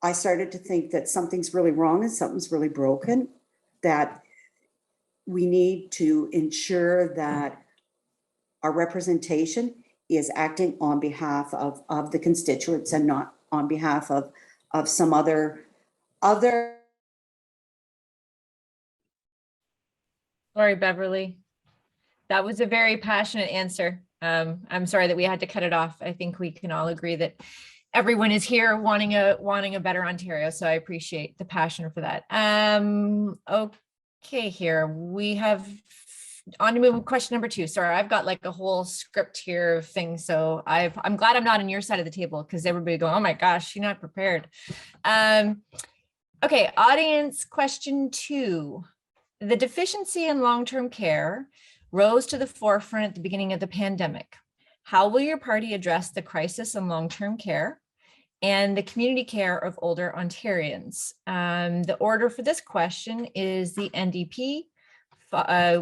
I started to think that something's really wrong and something's really broken, that we need to ensure that our representation is acting on behalf of the constituents and not on behalf of some other. Sorry, Beverley. That was a very passionate answer. I'm sorry that we had to cut it off. I think we can all agree that everyone is here wanting a better Ontario. So I appreciate the passion for that. Okay, here we have on to move question number 2. Sorry, I've got like a whole script here of things. So I'm glad I'm not on your side of the table because everybody going, oh my gosh, she's not prepared. Okay, audience question 2. The deficiency in long-term care rose to the forefront at the beginning of the pandemic. How will your party address the crisis in long-term care and the community care of older Ontarians? The order for this question is the NDP,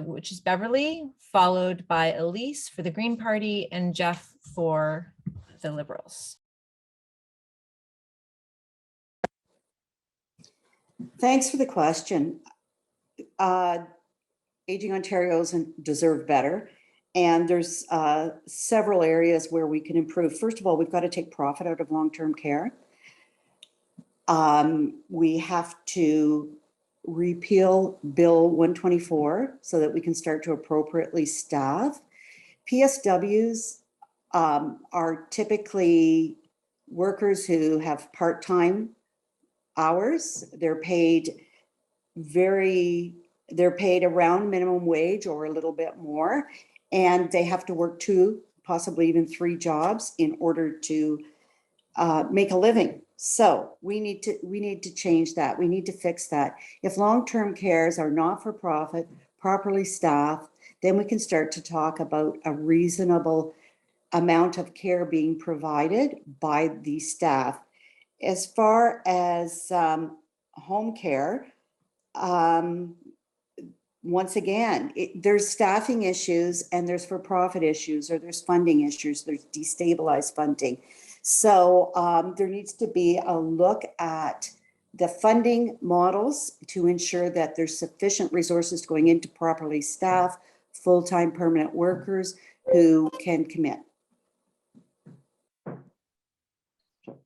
which is Beverley, followed by Elyse for the Green Party and Jeff for the Liberals. Thanks for the question. Aging Ontarians deserve better. And there's several areas where we can improve. First of all, we've got to take profit out of long-term care. We have to repeal Bill 124 so that we can start to appropriately staff. PSWs are typically workers who have part-time hours. They're paid around minimum wage or a little bit more, and they have to work 2, possibly even 3 jobs in order to make a living. So we need to change that. We need to fix that. If long-term cares are not for profit, properly staffed, then we can start to talk about a reasonable amount of care being provided by the staff. As far as home care, once again, there's staffing issues and there's for-profit issues, or there's funding issues, there's destabilized funding. So there needs to be a look at the funding models to ensure that there's sufficient resources going into properly staff, full-time permanent workers who can commit.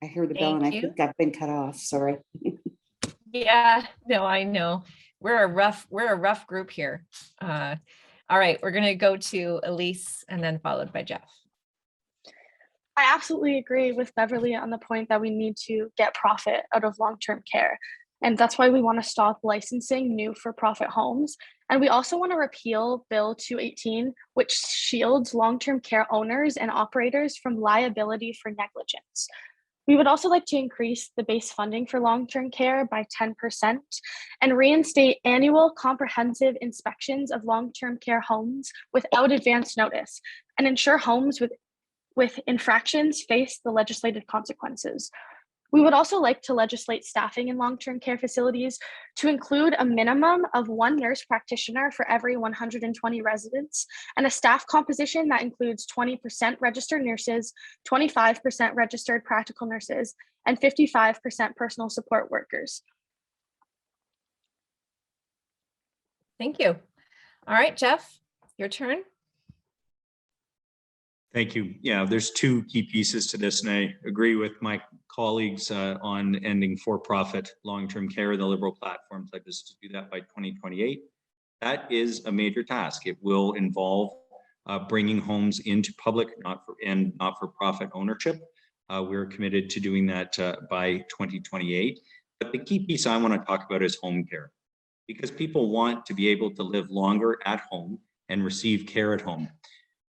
I hear the bell and I think I've been cut off, sorry. Yeah, no, I know. We're a rough group here. All right, we're gonna go to Elyse and then followed by Jeff. I absolutely agree with Beverley on the point that we need to get profit out of long-term care. And that's why we want to stop licensing new for-profit homes. And we also want to repeal Bill 218, which shields long-term care owners and operators from liability for negligence. We would also like to increase the base funding for long-term care by 10% and reinstate annual comprehensive inspections of long-term care homes without advance notice and ensure homes with infractions face the legislative consequences. We would also like to legislate staffing in long-term care facilities to include a minimum of 1 nurse practitioner for every 120 residents and a staff composition that includes 20% registered nurses, 25% registered practical nurses, and 55% personal support workers. Thank you. All right, Jeff, your turn. Thank you. Yeah, there's two key pieces to this, and I agree with my colleagues on ending for-profit long-term care. The Liberal platform pledges us to do that by 2028. That is a major task. It will involve bringing homes into public, not-for-profit ownership. We're committed to doing that by 2028. But the key piece I want to talk about is home care, because people want to be able to live longer at home and receive care at home.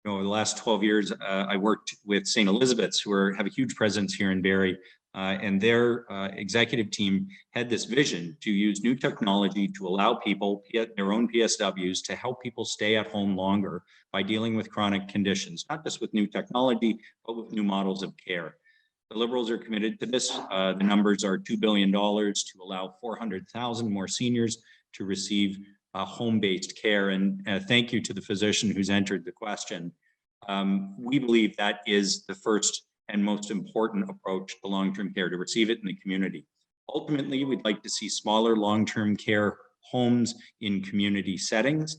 You know, over the last 12 years, I worked with St. Elizabeth's, who have a huge presence here in Barrie, and their executive team had this vision to use new technology to allow people, their own PSWs, to help people stay at home longer by dealing with chronic conditions, not just with new technology, but with new models of care. The Liberals are committed to this. The numbers are $2 billion to allow 400,000 more seniors to receive home-based care. And thank you to the physician who's entered the question. We believe that is the first and most important approach to long-term care, to receive it in the community. Ultimately, we'd like to see smaller long-term care homes in community settings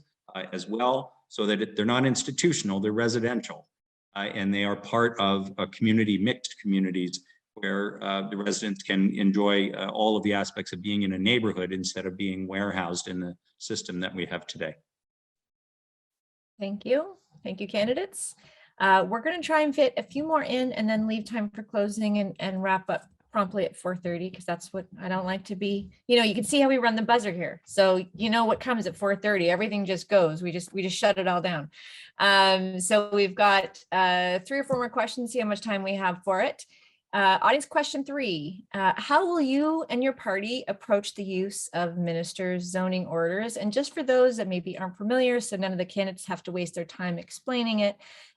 as well, so that they're not institutional, they're residential. And they are part of mixed communities where the residents can enjoy all of the aspects of being in a neighborhood instead of being warehoused in the system that we have today. Thank you. Thank you, candidates. We're going to try and fit a few more in and then leave time for closing and wrap up promptly at 4:30, because that's what I don't like to be. You know, you can see how we run the buzzer here. So you know what comes at 4:30, everything just goes. We just shut it all down. So we've got 3 or 4 more questions, see how much time we have for it. Audience question 3, how will you and your party approach the use of ministers' zoning orders? And just for those that maybe aren't familiar, so none of the candidates have to waste their time explaining it,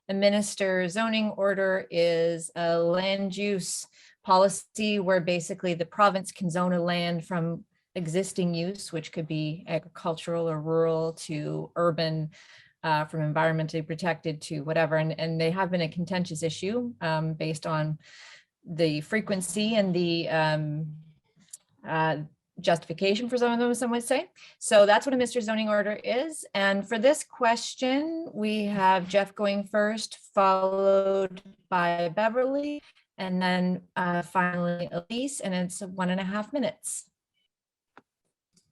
a minister zoning order is a land use policy where basically the province can zone a land from existing use, which could be agricultural or rural, to urban, from environmentally protected to whatever. And they have been a contentious issue based on the frequency and the justification for some of them, some would say. So that's what a Mr. Zoning Order is. And for this question, we have Jeff going first, followed by Beverley, and then finally Elyse, and it's 1.5 minutes.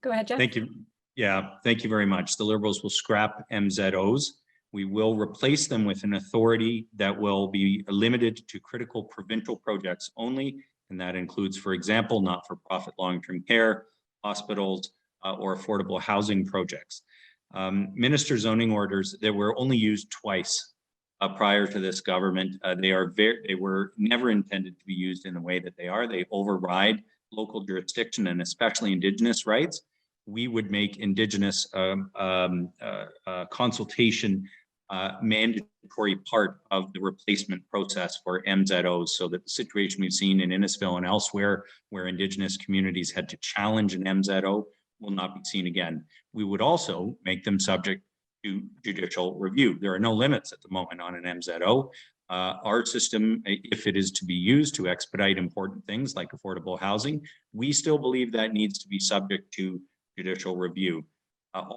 Go ahead, Jeff. Thank you. Yeah, thank you very much. The Liberals will scrap MZOs. We will replace them with an authority that will be limited to critical provincial projects only. And that includes, for example, not-for-profit long-term care, hospitals, or affordable housing projects. Minister zoning orders that were only used twice prior to this government. They were never intended to be used in the way that they are. They override local jurisdiction and especially Indigenous rights. We would make Indigenous consultation mandatory part of the replacement process for MZOs, so that the situation we've seen in Innisfil and elsewhere where Indigenous communities had to challenge an MZO will not be seen again. We would also make them subject to judicial review. There are no limits at the moment on an MZO. Our system, if it is to be used to expedite important things like affordable housing, we still believe that needs to be subject to judicial review.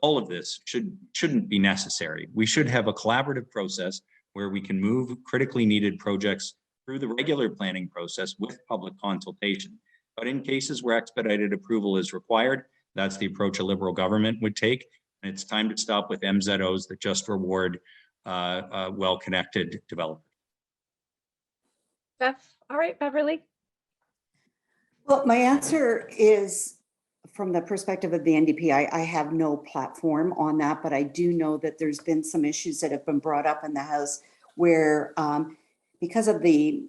All of this shouldn't be necessary. We should have a collaborative process where we can move critically needed projects through the regular planning process with public consultation. But in cases where expedited approval is required, that's the approach a Liberal government would take. And it's time to stop with MZOs that just reward well-connected developers. Jeff, all right, Beverley. Well, my answer is from the perspective of the NDP. I have no platform on that, but I do know that there's been some issues that have been brought up in the House where because of the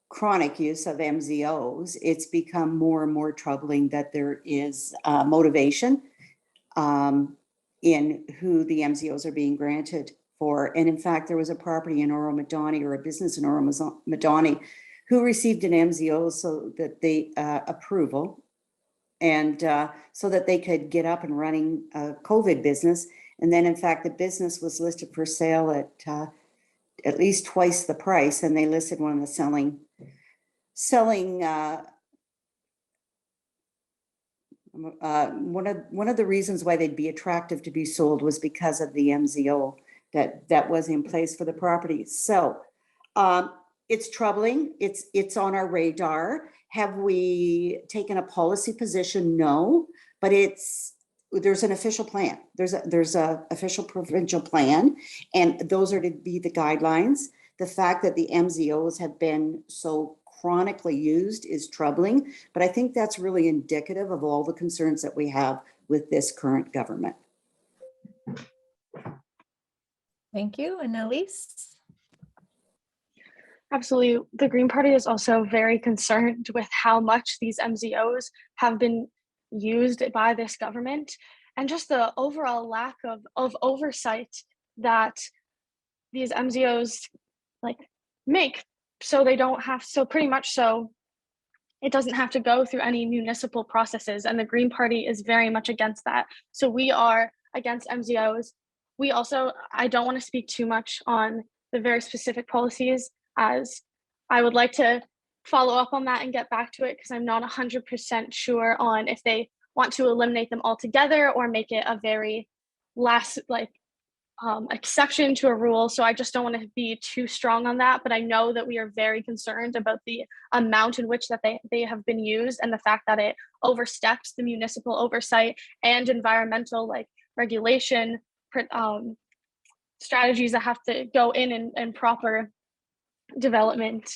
chronic use of MZOs, it's become more and more troubling that there is motivation in who the MZOs are being granted for. And in fact, there was a property in Oro-Medonte, or a business in Oro-Medonte, who received an MZO so that they approval, and so that they could get up and running a COVID business. And then in fact, the business was listed for sale at least twice the price, and they listed one of the selling one of the reasons why they'd be attractive to be sold was because of the MZO that was in place for the property. So it's troubling. It's on our radar. Have we taken a policy position? No, but there's an official plan. There's a official provincial plan, and those are to be the guidelines. The fact that the MZOs have been so chronically used is troubling, but I think that's really indicative of all the concerns that we have with this current government. Thank you. And Elyse? Absolutely. The Green Party is also very concerned with how much these MZOs have been used by this government, and just the overall lack of oversight that these MZOs make, so they don't have, so pretty much so it doesn't have to go through any municipal processes, and the Green Party is very much against that. So we are against MZOs. We also, I don't want to speak too much on the very specific policies, as I would like to follow up on that and get back to it, because I'm not 100% sure on if they want to eliminate them altogether or make it a very last exception to a rule. So I just don't want to be too strong on that, but I know that we are very concerned about the amount in which that they have been used, and the fact that it oversteps the municipal oversight and environmental regulation strategies that have to go in and proper development,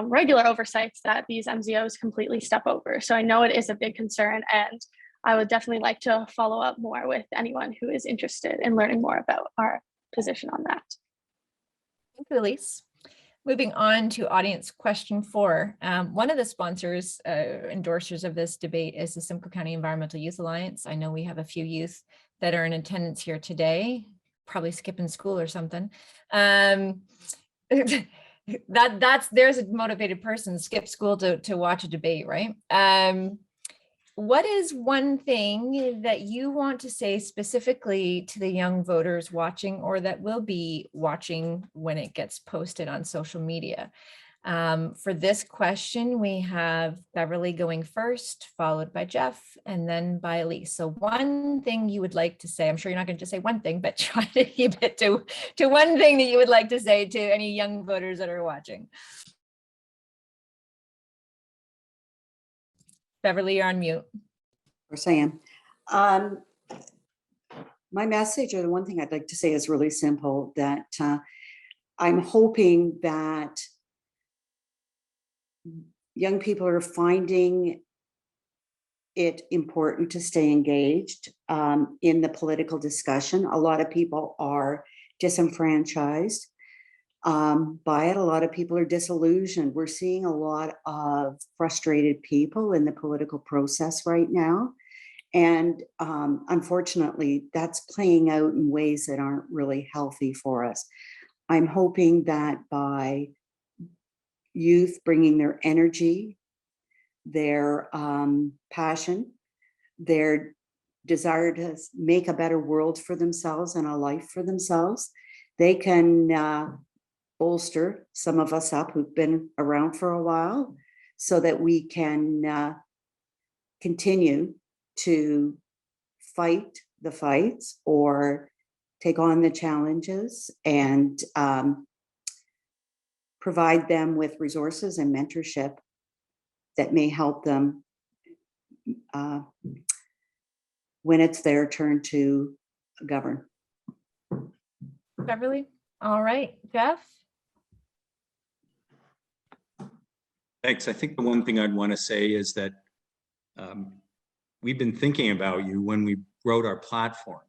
regular oversights that these MZOs completely step over. So I know it is a big concern, and I would definitely like to follow up more with anyone who is interested in learning more about our position on that. Thank you, Elyse. Moving on to audience question 4. One of the sponsors, endorsers of this debate is the Simcoe County Environmental Youth Alliance. I know we have a few youth that are in attendance here today, probably skipping school or something. There's a motivated person, skip school to watch a debate, right? What is one thing that you want to say specifically to the young voters watching, or that will be watching when it gets posted on social media? For this question, we have Beverley going first, followed by Jeff, and then by Elyse. So one thing you would like to say, I'm sure you're not going to just say one thing, but try to keep it to one thing that you would like to say to any young voters that are watching. Beverley, you're on mute. Of course I am. My message, or the one thing I'd like to say, is really simple, that I'm hoping that young people are finding it important to stay engaged in the political discussion. A lot of people are disenfranchised by it. A lot of people are disillusioned. We're seeing a lot of frustrated people in the political process right now. And unfortunately, that's playing out in ways that aren't really healthy for us. I'm hoping that by youth bringing their energy, their passion, their desire to make a better world for themselves and a life for themselves, they can bolster some of us up who've been around for a while, so that we can continue to fight the fights or take on the challenges, and provide them with resources and mentorship that may help them when it's their turn to govern. Beverley? All right, Jeff? Thanks. I think the one thing I'd want to say is that we've been thinking about you when we wrote our platform,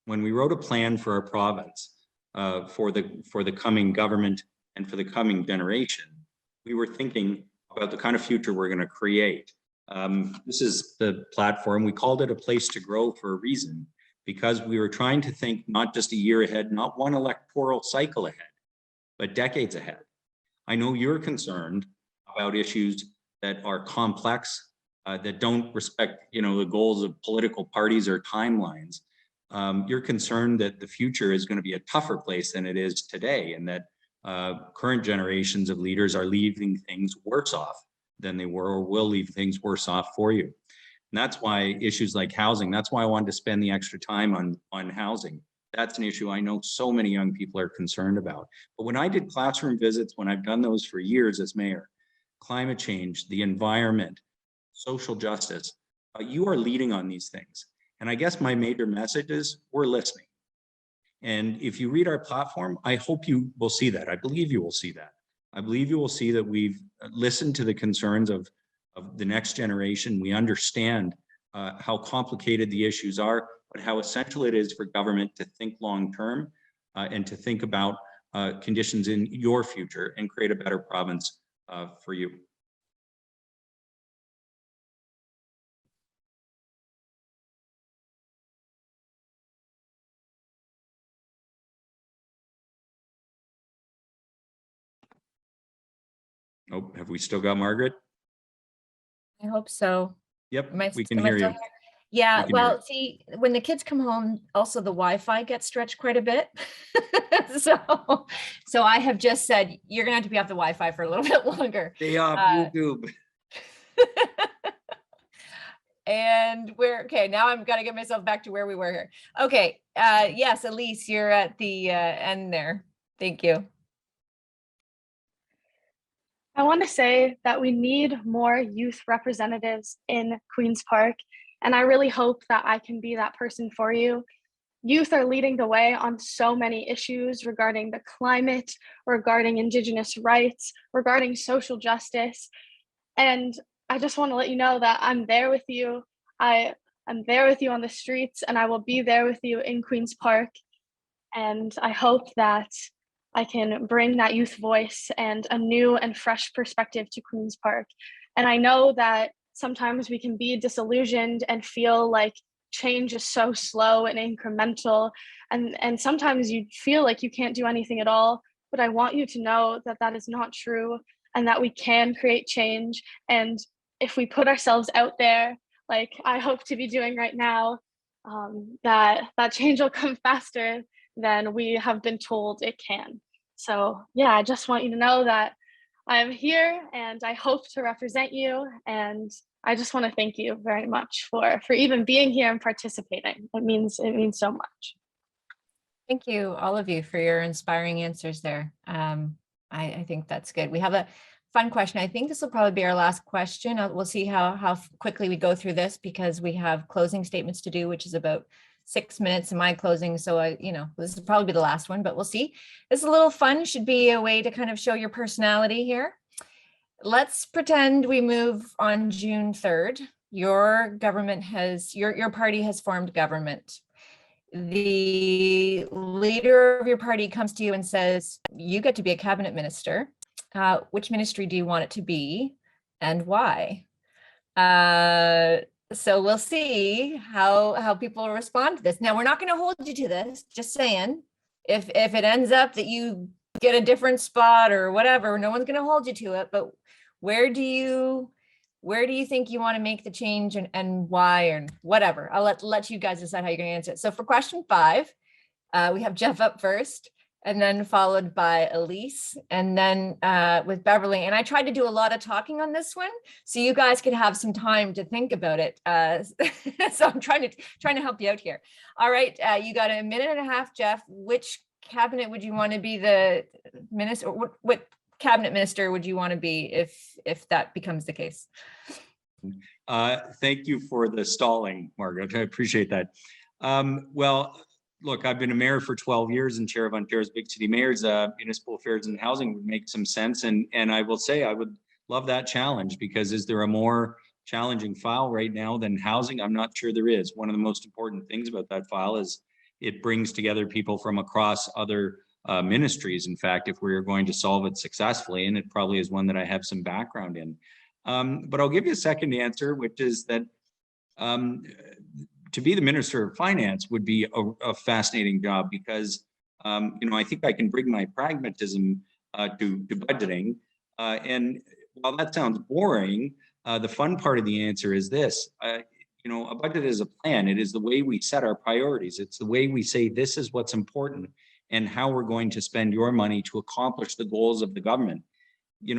when we wrote a plan for our province for the coming government and for the coming generation. We were thinking about the kind of future we're going to create. This is the platform. We called it a place to grow for a reason, because we were trying to think not just a year ahead, not one electoral cycle ahead, but decades ahead. I know you're concerned about issues that are complex, that don't respect, the goals of political parties or timelines. You're concerned that the future is going to be a tougher place than it is today, and that current generations of leaders are leaving things worse off than they were, or will leave things worse off for you. And that's why issues like housing, that's why I wanted to spend the extra time on housing. That's an issue I know so many young people are concerned about. But when I did classroom visits, when I've done those for years as mayor, climate change, the environment, social justice, you are leading on these things. And I guess my major message is we're listening. And if you read our platform, I hope you will see that. I believe you will see that. I believe you will see that we've listened to the concerns of the next generation. We understand how complicated the issues are, but how essential it is for government to think long-term and to think about conditions in your future and create a better province for you. Oh, have we still got Margaret? I hope so. Yep, we Am can I hear still you. here? Yeah, We can hear well, you. see, when the kids come home, also the Wi-Fi gets stretched quite a bit. So I have just said, you're gonna have to be off the Wi-Fi for a little bit longer. Stay off YouTube. And okay, now I'm gonna get myself back to where we were here. Okay, yes, Elyse, you're at the end there. Thank you. I want to say that we need more youth representatives in Queen's Park, and I really hope that I can be that person for you. Youth are leading the way on so many issues regarding the climate, regarding Indigenous rights, regarding social justice. And I just want to let you know that I'm there with you. I'm there with you on the streets, and I will be there with you in Queen's Park. And I hope that I can bring that youth voice and a new and fresh perspective to Queen's Park. And I know that sometimes we can be disillusioned and feel like change is so slow and incremental. And sometimes you feel like you can't do anything at all. But I want you to know that that is not true, and that we can create change. And if we put ourselves out there, like I hope to be doing right now, that change will come faster than we have been told it can. So yeah, I just want you to know that I'm here and I hope to represent you. And I just want to thank you very much for even being here and participating. It means so much. Thank you, all of you, for your inspiring answers there. I think that's good. We have a fun question. I think this will probably be our last question. We'll see how quickly we go through this, because we have closing statements to do, which is about 6 minutes in my closing. So this will probably be the last one, but we'll see. It's a little fun. Should be a way to kind of show your personality here. Let's pretend we move on June 3rd. Your party has formed government. The leader of your party comes to you and says, you get to be a cabinet minister. Which ministry do you want it to be, and why? So we'll see how people respond to this. Now, we're not going to hold you to this, just saying. If it ends up that you get a different spot or whatever, no one's going to hold you to it. But where do you think you want to make the change, and why, and whatever? I'll let you guys decide how you're going to answer it. So for question 5, we have Jeff up first, and then followed by Elyse, and then with Beverley. And I tried to do a lot of talking on this one, so you guys could have some time to think about it. So I'm trying to help you out here. All right, you got a minute and a half, Jeff. Which cabinet would you want to be the minister, or what cabinet minister would you want to be if that becomes the case? Thank you for the stalling, Margaret. I appreciate that. Well, look, I've been a mayor for 12 years and chair of Ontario's Big City Mayors. Municipal affairs and housing would make some sense. And I will say I would love that challenge, because is there a more challenging file right now than housing? I'm not sure there is. One of the most important things about that file is it brings together people from across other ministries. In fact, if we are going to solve it successfully, and it probably is one that I have some background in. But I'll give you a second answer, which is that to be the Minister of Finance would be a fascinating job, because I think I can bring my pragmatism to budgeting. And while that sounds boring, the fun part of the answer is this. A budget is a plan. It is the way we set our priorities. It's the way we say this is what's important and how we're going to spend your money to accomplish the goals of the government.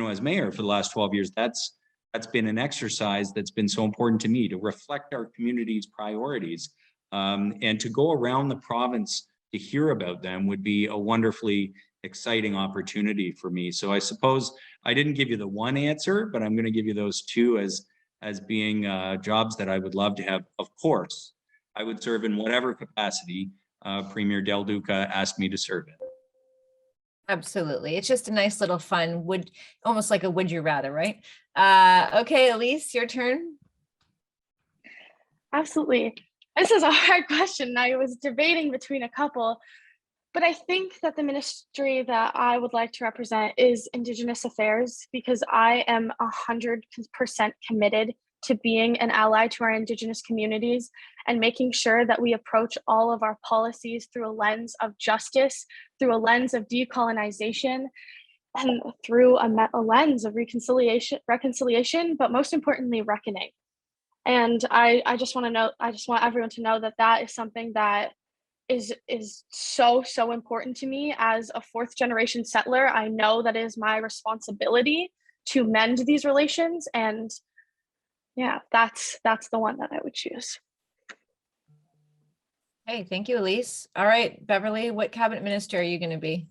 As mayor for the last 12 years, that's been an exercise that's been so important to me, to reflect our community's priorities, and to go around the province to hear about them would be a wonderfully exciting opportunity for me. So I suppose I didn't give you the one answer, but I'm going to give you those two as being jobs that I would love to have. Of course, I would serve in whatever capacity Premier Del Duca asked me to serve in. Absolutely. It's just a nice little fun, almost like a would you rather, right? Okay, Elyse, your turn. Absolutely. This is a hard question. I was debating between a couple, but I think that the ministry that I would like to represent is Indigenous Affairs, because I am 100% committed to being an ally to our Indigenous communities and making sure that we approach all of our policies through a lens of justice, through a lens of decolonization, and through a lens of reconciliation, but most importantly, reckoning. And I just want everyone to know that is something that is so important to me as a fourth generation settler. I know that it is my responsibility to mend these relations, and yeah, that's the one that I would choose. Hey, thank you, Elyse. All right, Beverley, what cabinet minister are you going to be?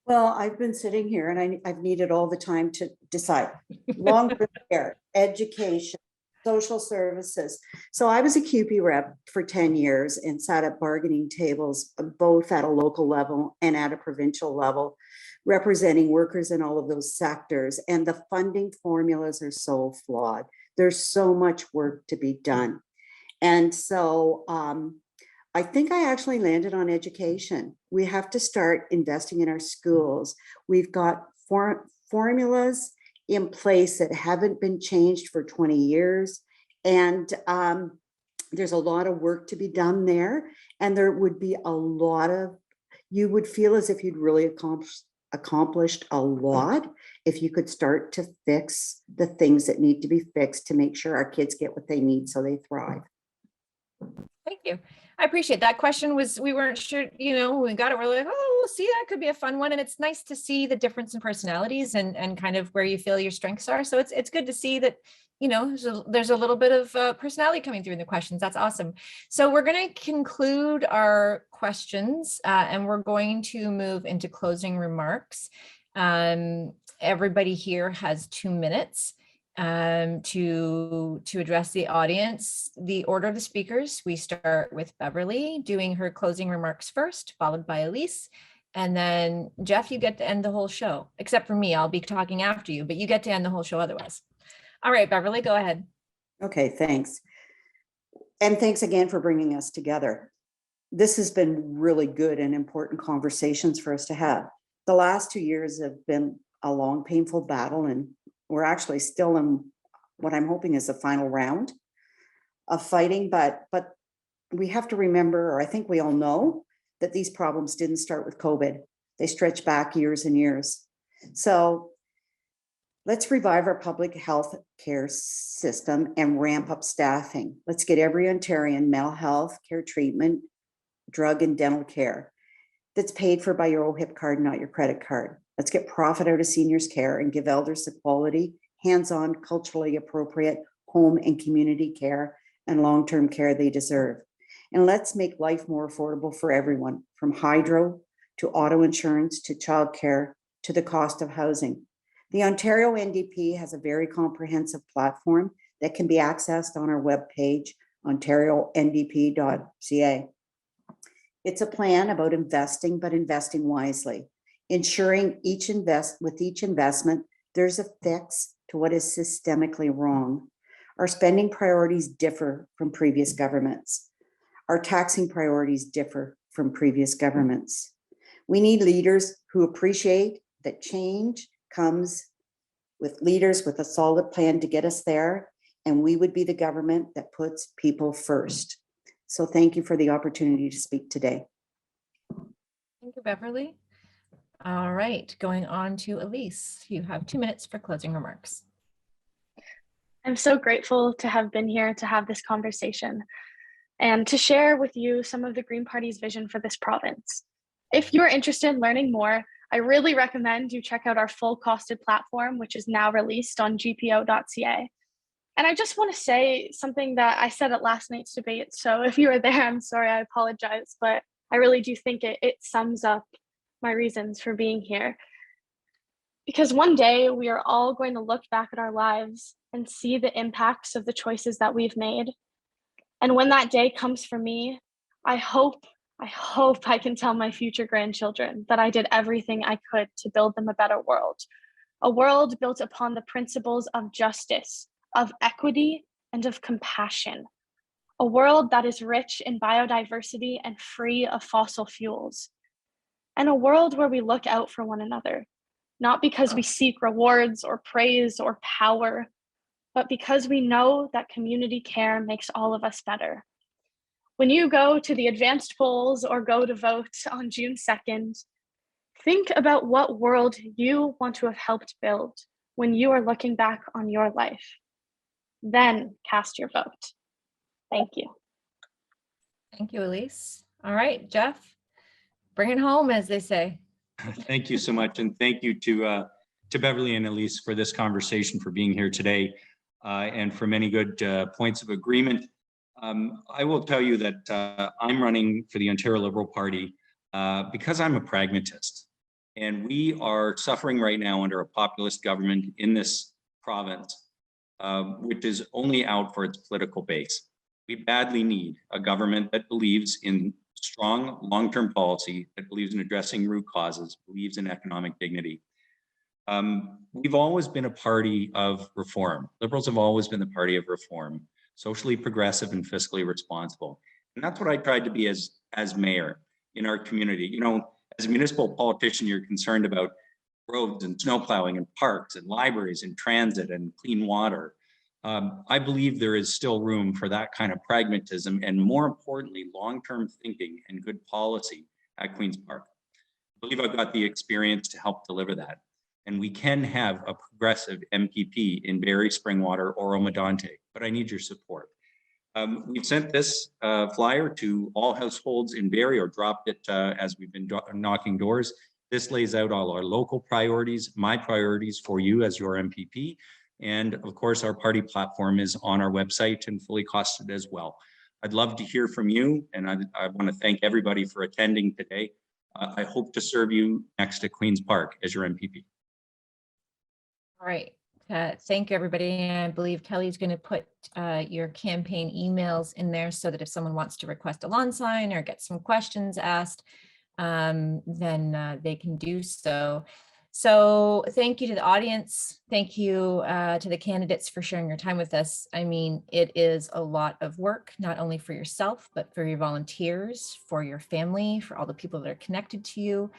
Well, I've been sitting here and I've needed all the time to decide. Long-term care, education, social services. So I was a CUPE rep for 10 years and sat at bargaining tables, both at a local level and at a provincial level, representing workers in all of those sectors. And the funding formulas are so flawed. There's so much work to be done. And so I think I actually landed on education. We have to start investing in our schools. We've got formulas in place that haven't been changed for 20 years. And there's a lot of work to be done there. And there would be you would feel as if you'd really accomplished a lot if you could start to fix the things that need to be fixed to make sure our kids get what they need so they thrive. Thank you. I appreciate that. Question we weren't sure, when we got it, we're like, oh, see, that could be a fun one. And it's nice to see the difference in personalities and kind of where you feel your strengths are. So it's good to see that, there's a little bit of personality coming through in the questions. That's awesome. So we're going to conclude our questions and we're going to move into closing remarks. Everybody here has 2 minutes. To address the audience. The order of the speakers, we start with Beverley doing her closing remarks first, followed by Elyse. And then Jeff, you get to end the whole show, except for me, I'll be talking after you, but you get to end the whole show otherwise. All right, Beverley, go ahead. Okay, thanks. And thanks again for bringing us together. This has been really good and important conversations for us to have. The last 2 years have been a long, painful battle, and we're actually still in what I'm hoping is the final round of fighting, but we have to remember, or I think we all know, that these problems didn't start with COVID. They stretch back years and years. So let's revive our public health care system and ramp up staffing. Let's get every Ontarian mental health care treatment, drug and dental care that's paid for by your OHIP card, not your credit card. Let's get profit out of seniors' care and give elders the quality, hands-on, culturally appropriate home and community care and long-term care they deserve. And let's make life more affordable for everyone, from hydro to auto insurance to childcare to the cost of housing. The Ontario NDP has a very comprehensive platform that can be accessed on our webpage, ontarionDP.ca. It's a plan about investing, but investing wisely, ensuring with each investment, there's a fix to what is systemically wrong. Our spending priorities differ from previous governments. Our taxing priorities differ from previous governments. We need leaders who appreciate that change comes with leaders with a solid plan to get us there, and we would be the government that puts people first. So thank you for the opportunity to speak today. Thank you, Beverley. All right, going on to Elyse. You have 2 minutes for closing remarks. I'm so grateful to have been here to have this conversation and to share with you some of the Green Party's vision for this province. If you're interested in learning more, I really recommend you check out our full costed platform, which is now released on gpo.ca. And I just want to say something that I said at last night's debate. So if you were there, I'm sorry, I apologize, but I really do think it sums up my reasons for being here. Because one day we are all going to look back at our lives and see the impacts of the choices that we've made. And when that day comes for me, I hope I can tell my future grandchildren that I did everything I could to build them a better world. A world built upon the principles of justice, of equity, and of compassion. A world that is rich in biodiversity and free of fossil fuels. And a world where we look out for one another, not because we seek rewards or praise or power, but because we know that community care makes all of us better. When you go to the advanced polls or go to vote on June 2nd, think about what world you want to have helped build when you are looking back on your life. Then cast your vote. Thank you. Thank you, Elyse. All right, Jeff, bring it home, as they say. Thank you so much. And thank you to Beverley and Elyse for this conversation, for being here today, and for many good points of agreement. I will tell you that I'm running for the Ontario Liberal Party because I'm a pragmatist. And we are suffering right now under a populist government in this province, which is only out for its political base. We badly need a government that believes in strong long-term policy, that believes in addressing root causes, believes in economic dignity. We've always been a party of reform. Liberals have always been the party of reform, socially progressive and fiscally responsible. And that's what I tried to be as mayor in our community. You know, as a municipal politician, you're concerned about roads and snow plowing and parks and libraries and transit and clean water. I believe there is still room for that kind of pragmatism and, more importantly, long-term thinking and good policy at Queen's Park. I believe I've got the experience to help deliver that. And we can have a progressive MPP in Barrie, Springwater, Oro-Medonte, but I need your support. We've sent this flyer to all households in Barrie, or dropped it as we've been knocking doors. This lays out all our local priorities, my priorities for you as your MPP. And of course, our party platform is on our website and fully costed as well. I'd love to hear from you, and I want to thank everybody for attending today. I hope to serve you next to Queen's Park as your MPP. All right. Thank you, everybody. And I believe Kelly's going to put your campaign emails in there so that if someone wants to request a lawn sign or get some questions asked, then they can do so. So thank you to the audience. Thank you to the candidates for sharing your time with us. I mean, it is a lot of work, not only for yourself, but for your volunteers, for your family, for all the people that are connected to you.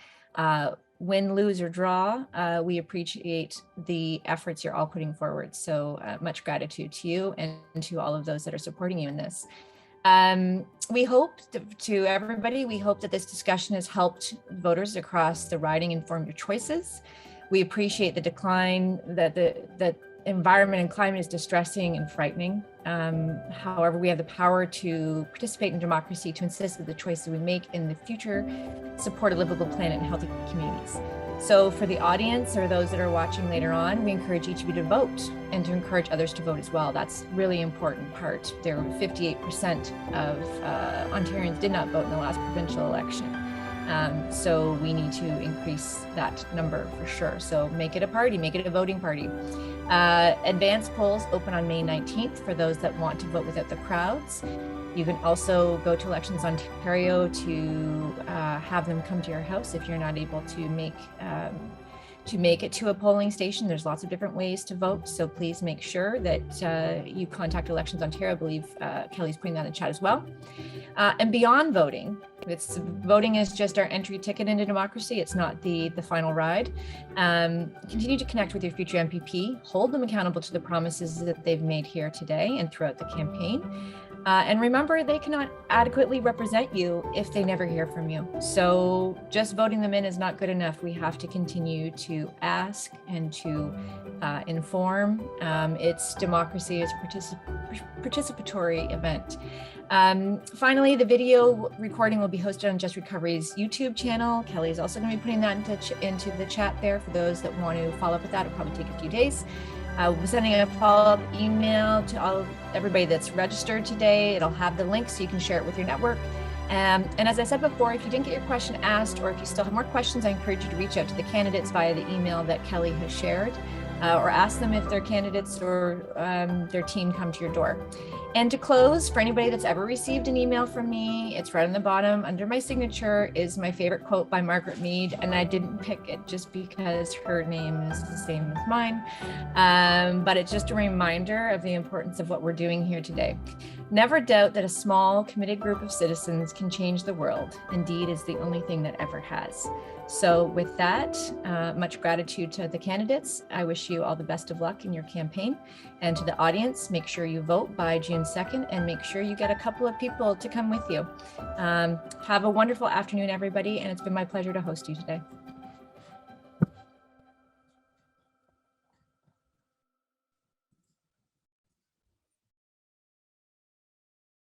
Win, lose, or draw, we appreciate the efforts you're all putting forward. So much gratitude to you and to all of those that are supporting you in this. We hope to everybody, we hope that this discussion has helped voters across the riding inform your choices. We appreciate the decline, that the environment and climate is distressing and frightening. However, we have the power to participate in democracy, to insist that the choices we make in the future support a livable planet and healthy communities. So for the audience or those that are watching later on, we encourage each of you to vote and to encourage others to vote as well. That's really important part. There were 58% of Ontarians did not vote in the last provincial election. So we need to increase that number for sure. So make it a party, make it a voting party. Advanced polls open on May 19th for those that want to vote without the crowds. You can also go to Elections Ontario to have them come to your house if you're not able to make to make it to a polling station. There's lots of different ways to vote, so please make sure that you contact Elections Ontario. I believe Kelly's putting that in the chat as well. And beyond voting, voting is just our entry ticket into democracy. It's not the final ride. Continue to connect with your future MPP, hold them accountable to the promises that they've made here today and throughout the campaign. And remember, they cannot adequately represent you if they never hear from you. So just voting them in is not good enough. We have to continue to ask and to inform. It's democracy, it's a participatory event. Finally, the video recording will be hosted on Just Recovery's YouTube channel. Kelly is also going to be putting that into the chat there for those that want to follow up with that. It'll probably take a few days. We'll be sending a follow-up email to everybody that's registered today. It'll have the link so you can share it with your network. And as I said before, if you didn't get your question asked, or if you still have more questions, I encourage you to reach out to the candidates via the email that Kelly has shared, or ask them if their candidates or their team come to your door. And to close, for anybody that's ever received an email from me, it's right on the bottom under my signature is my favorite quote by Margaret Mead, and I didn't pick it just because her name is the same as mine, but it's just a reminder of the importance of what we're doing here today. Never doubt that a small, committed group of citizens can change the world. Indeed, is the only thing that ever has. So with that, much gratitude to the candidates. I wish you all the best of luck in your campaign. And to the audience, make sure you vote by June 2nd and make sure you get a couple of people to come with you. Have a wonderful afternoon, everybody, and it's been my pleasure to host you today.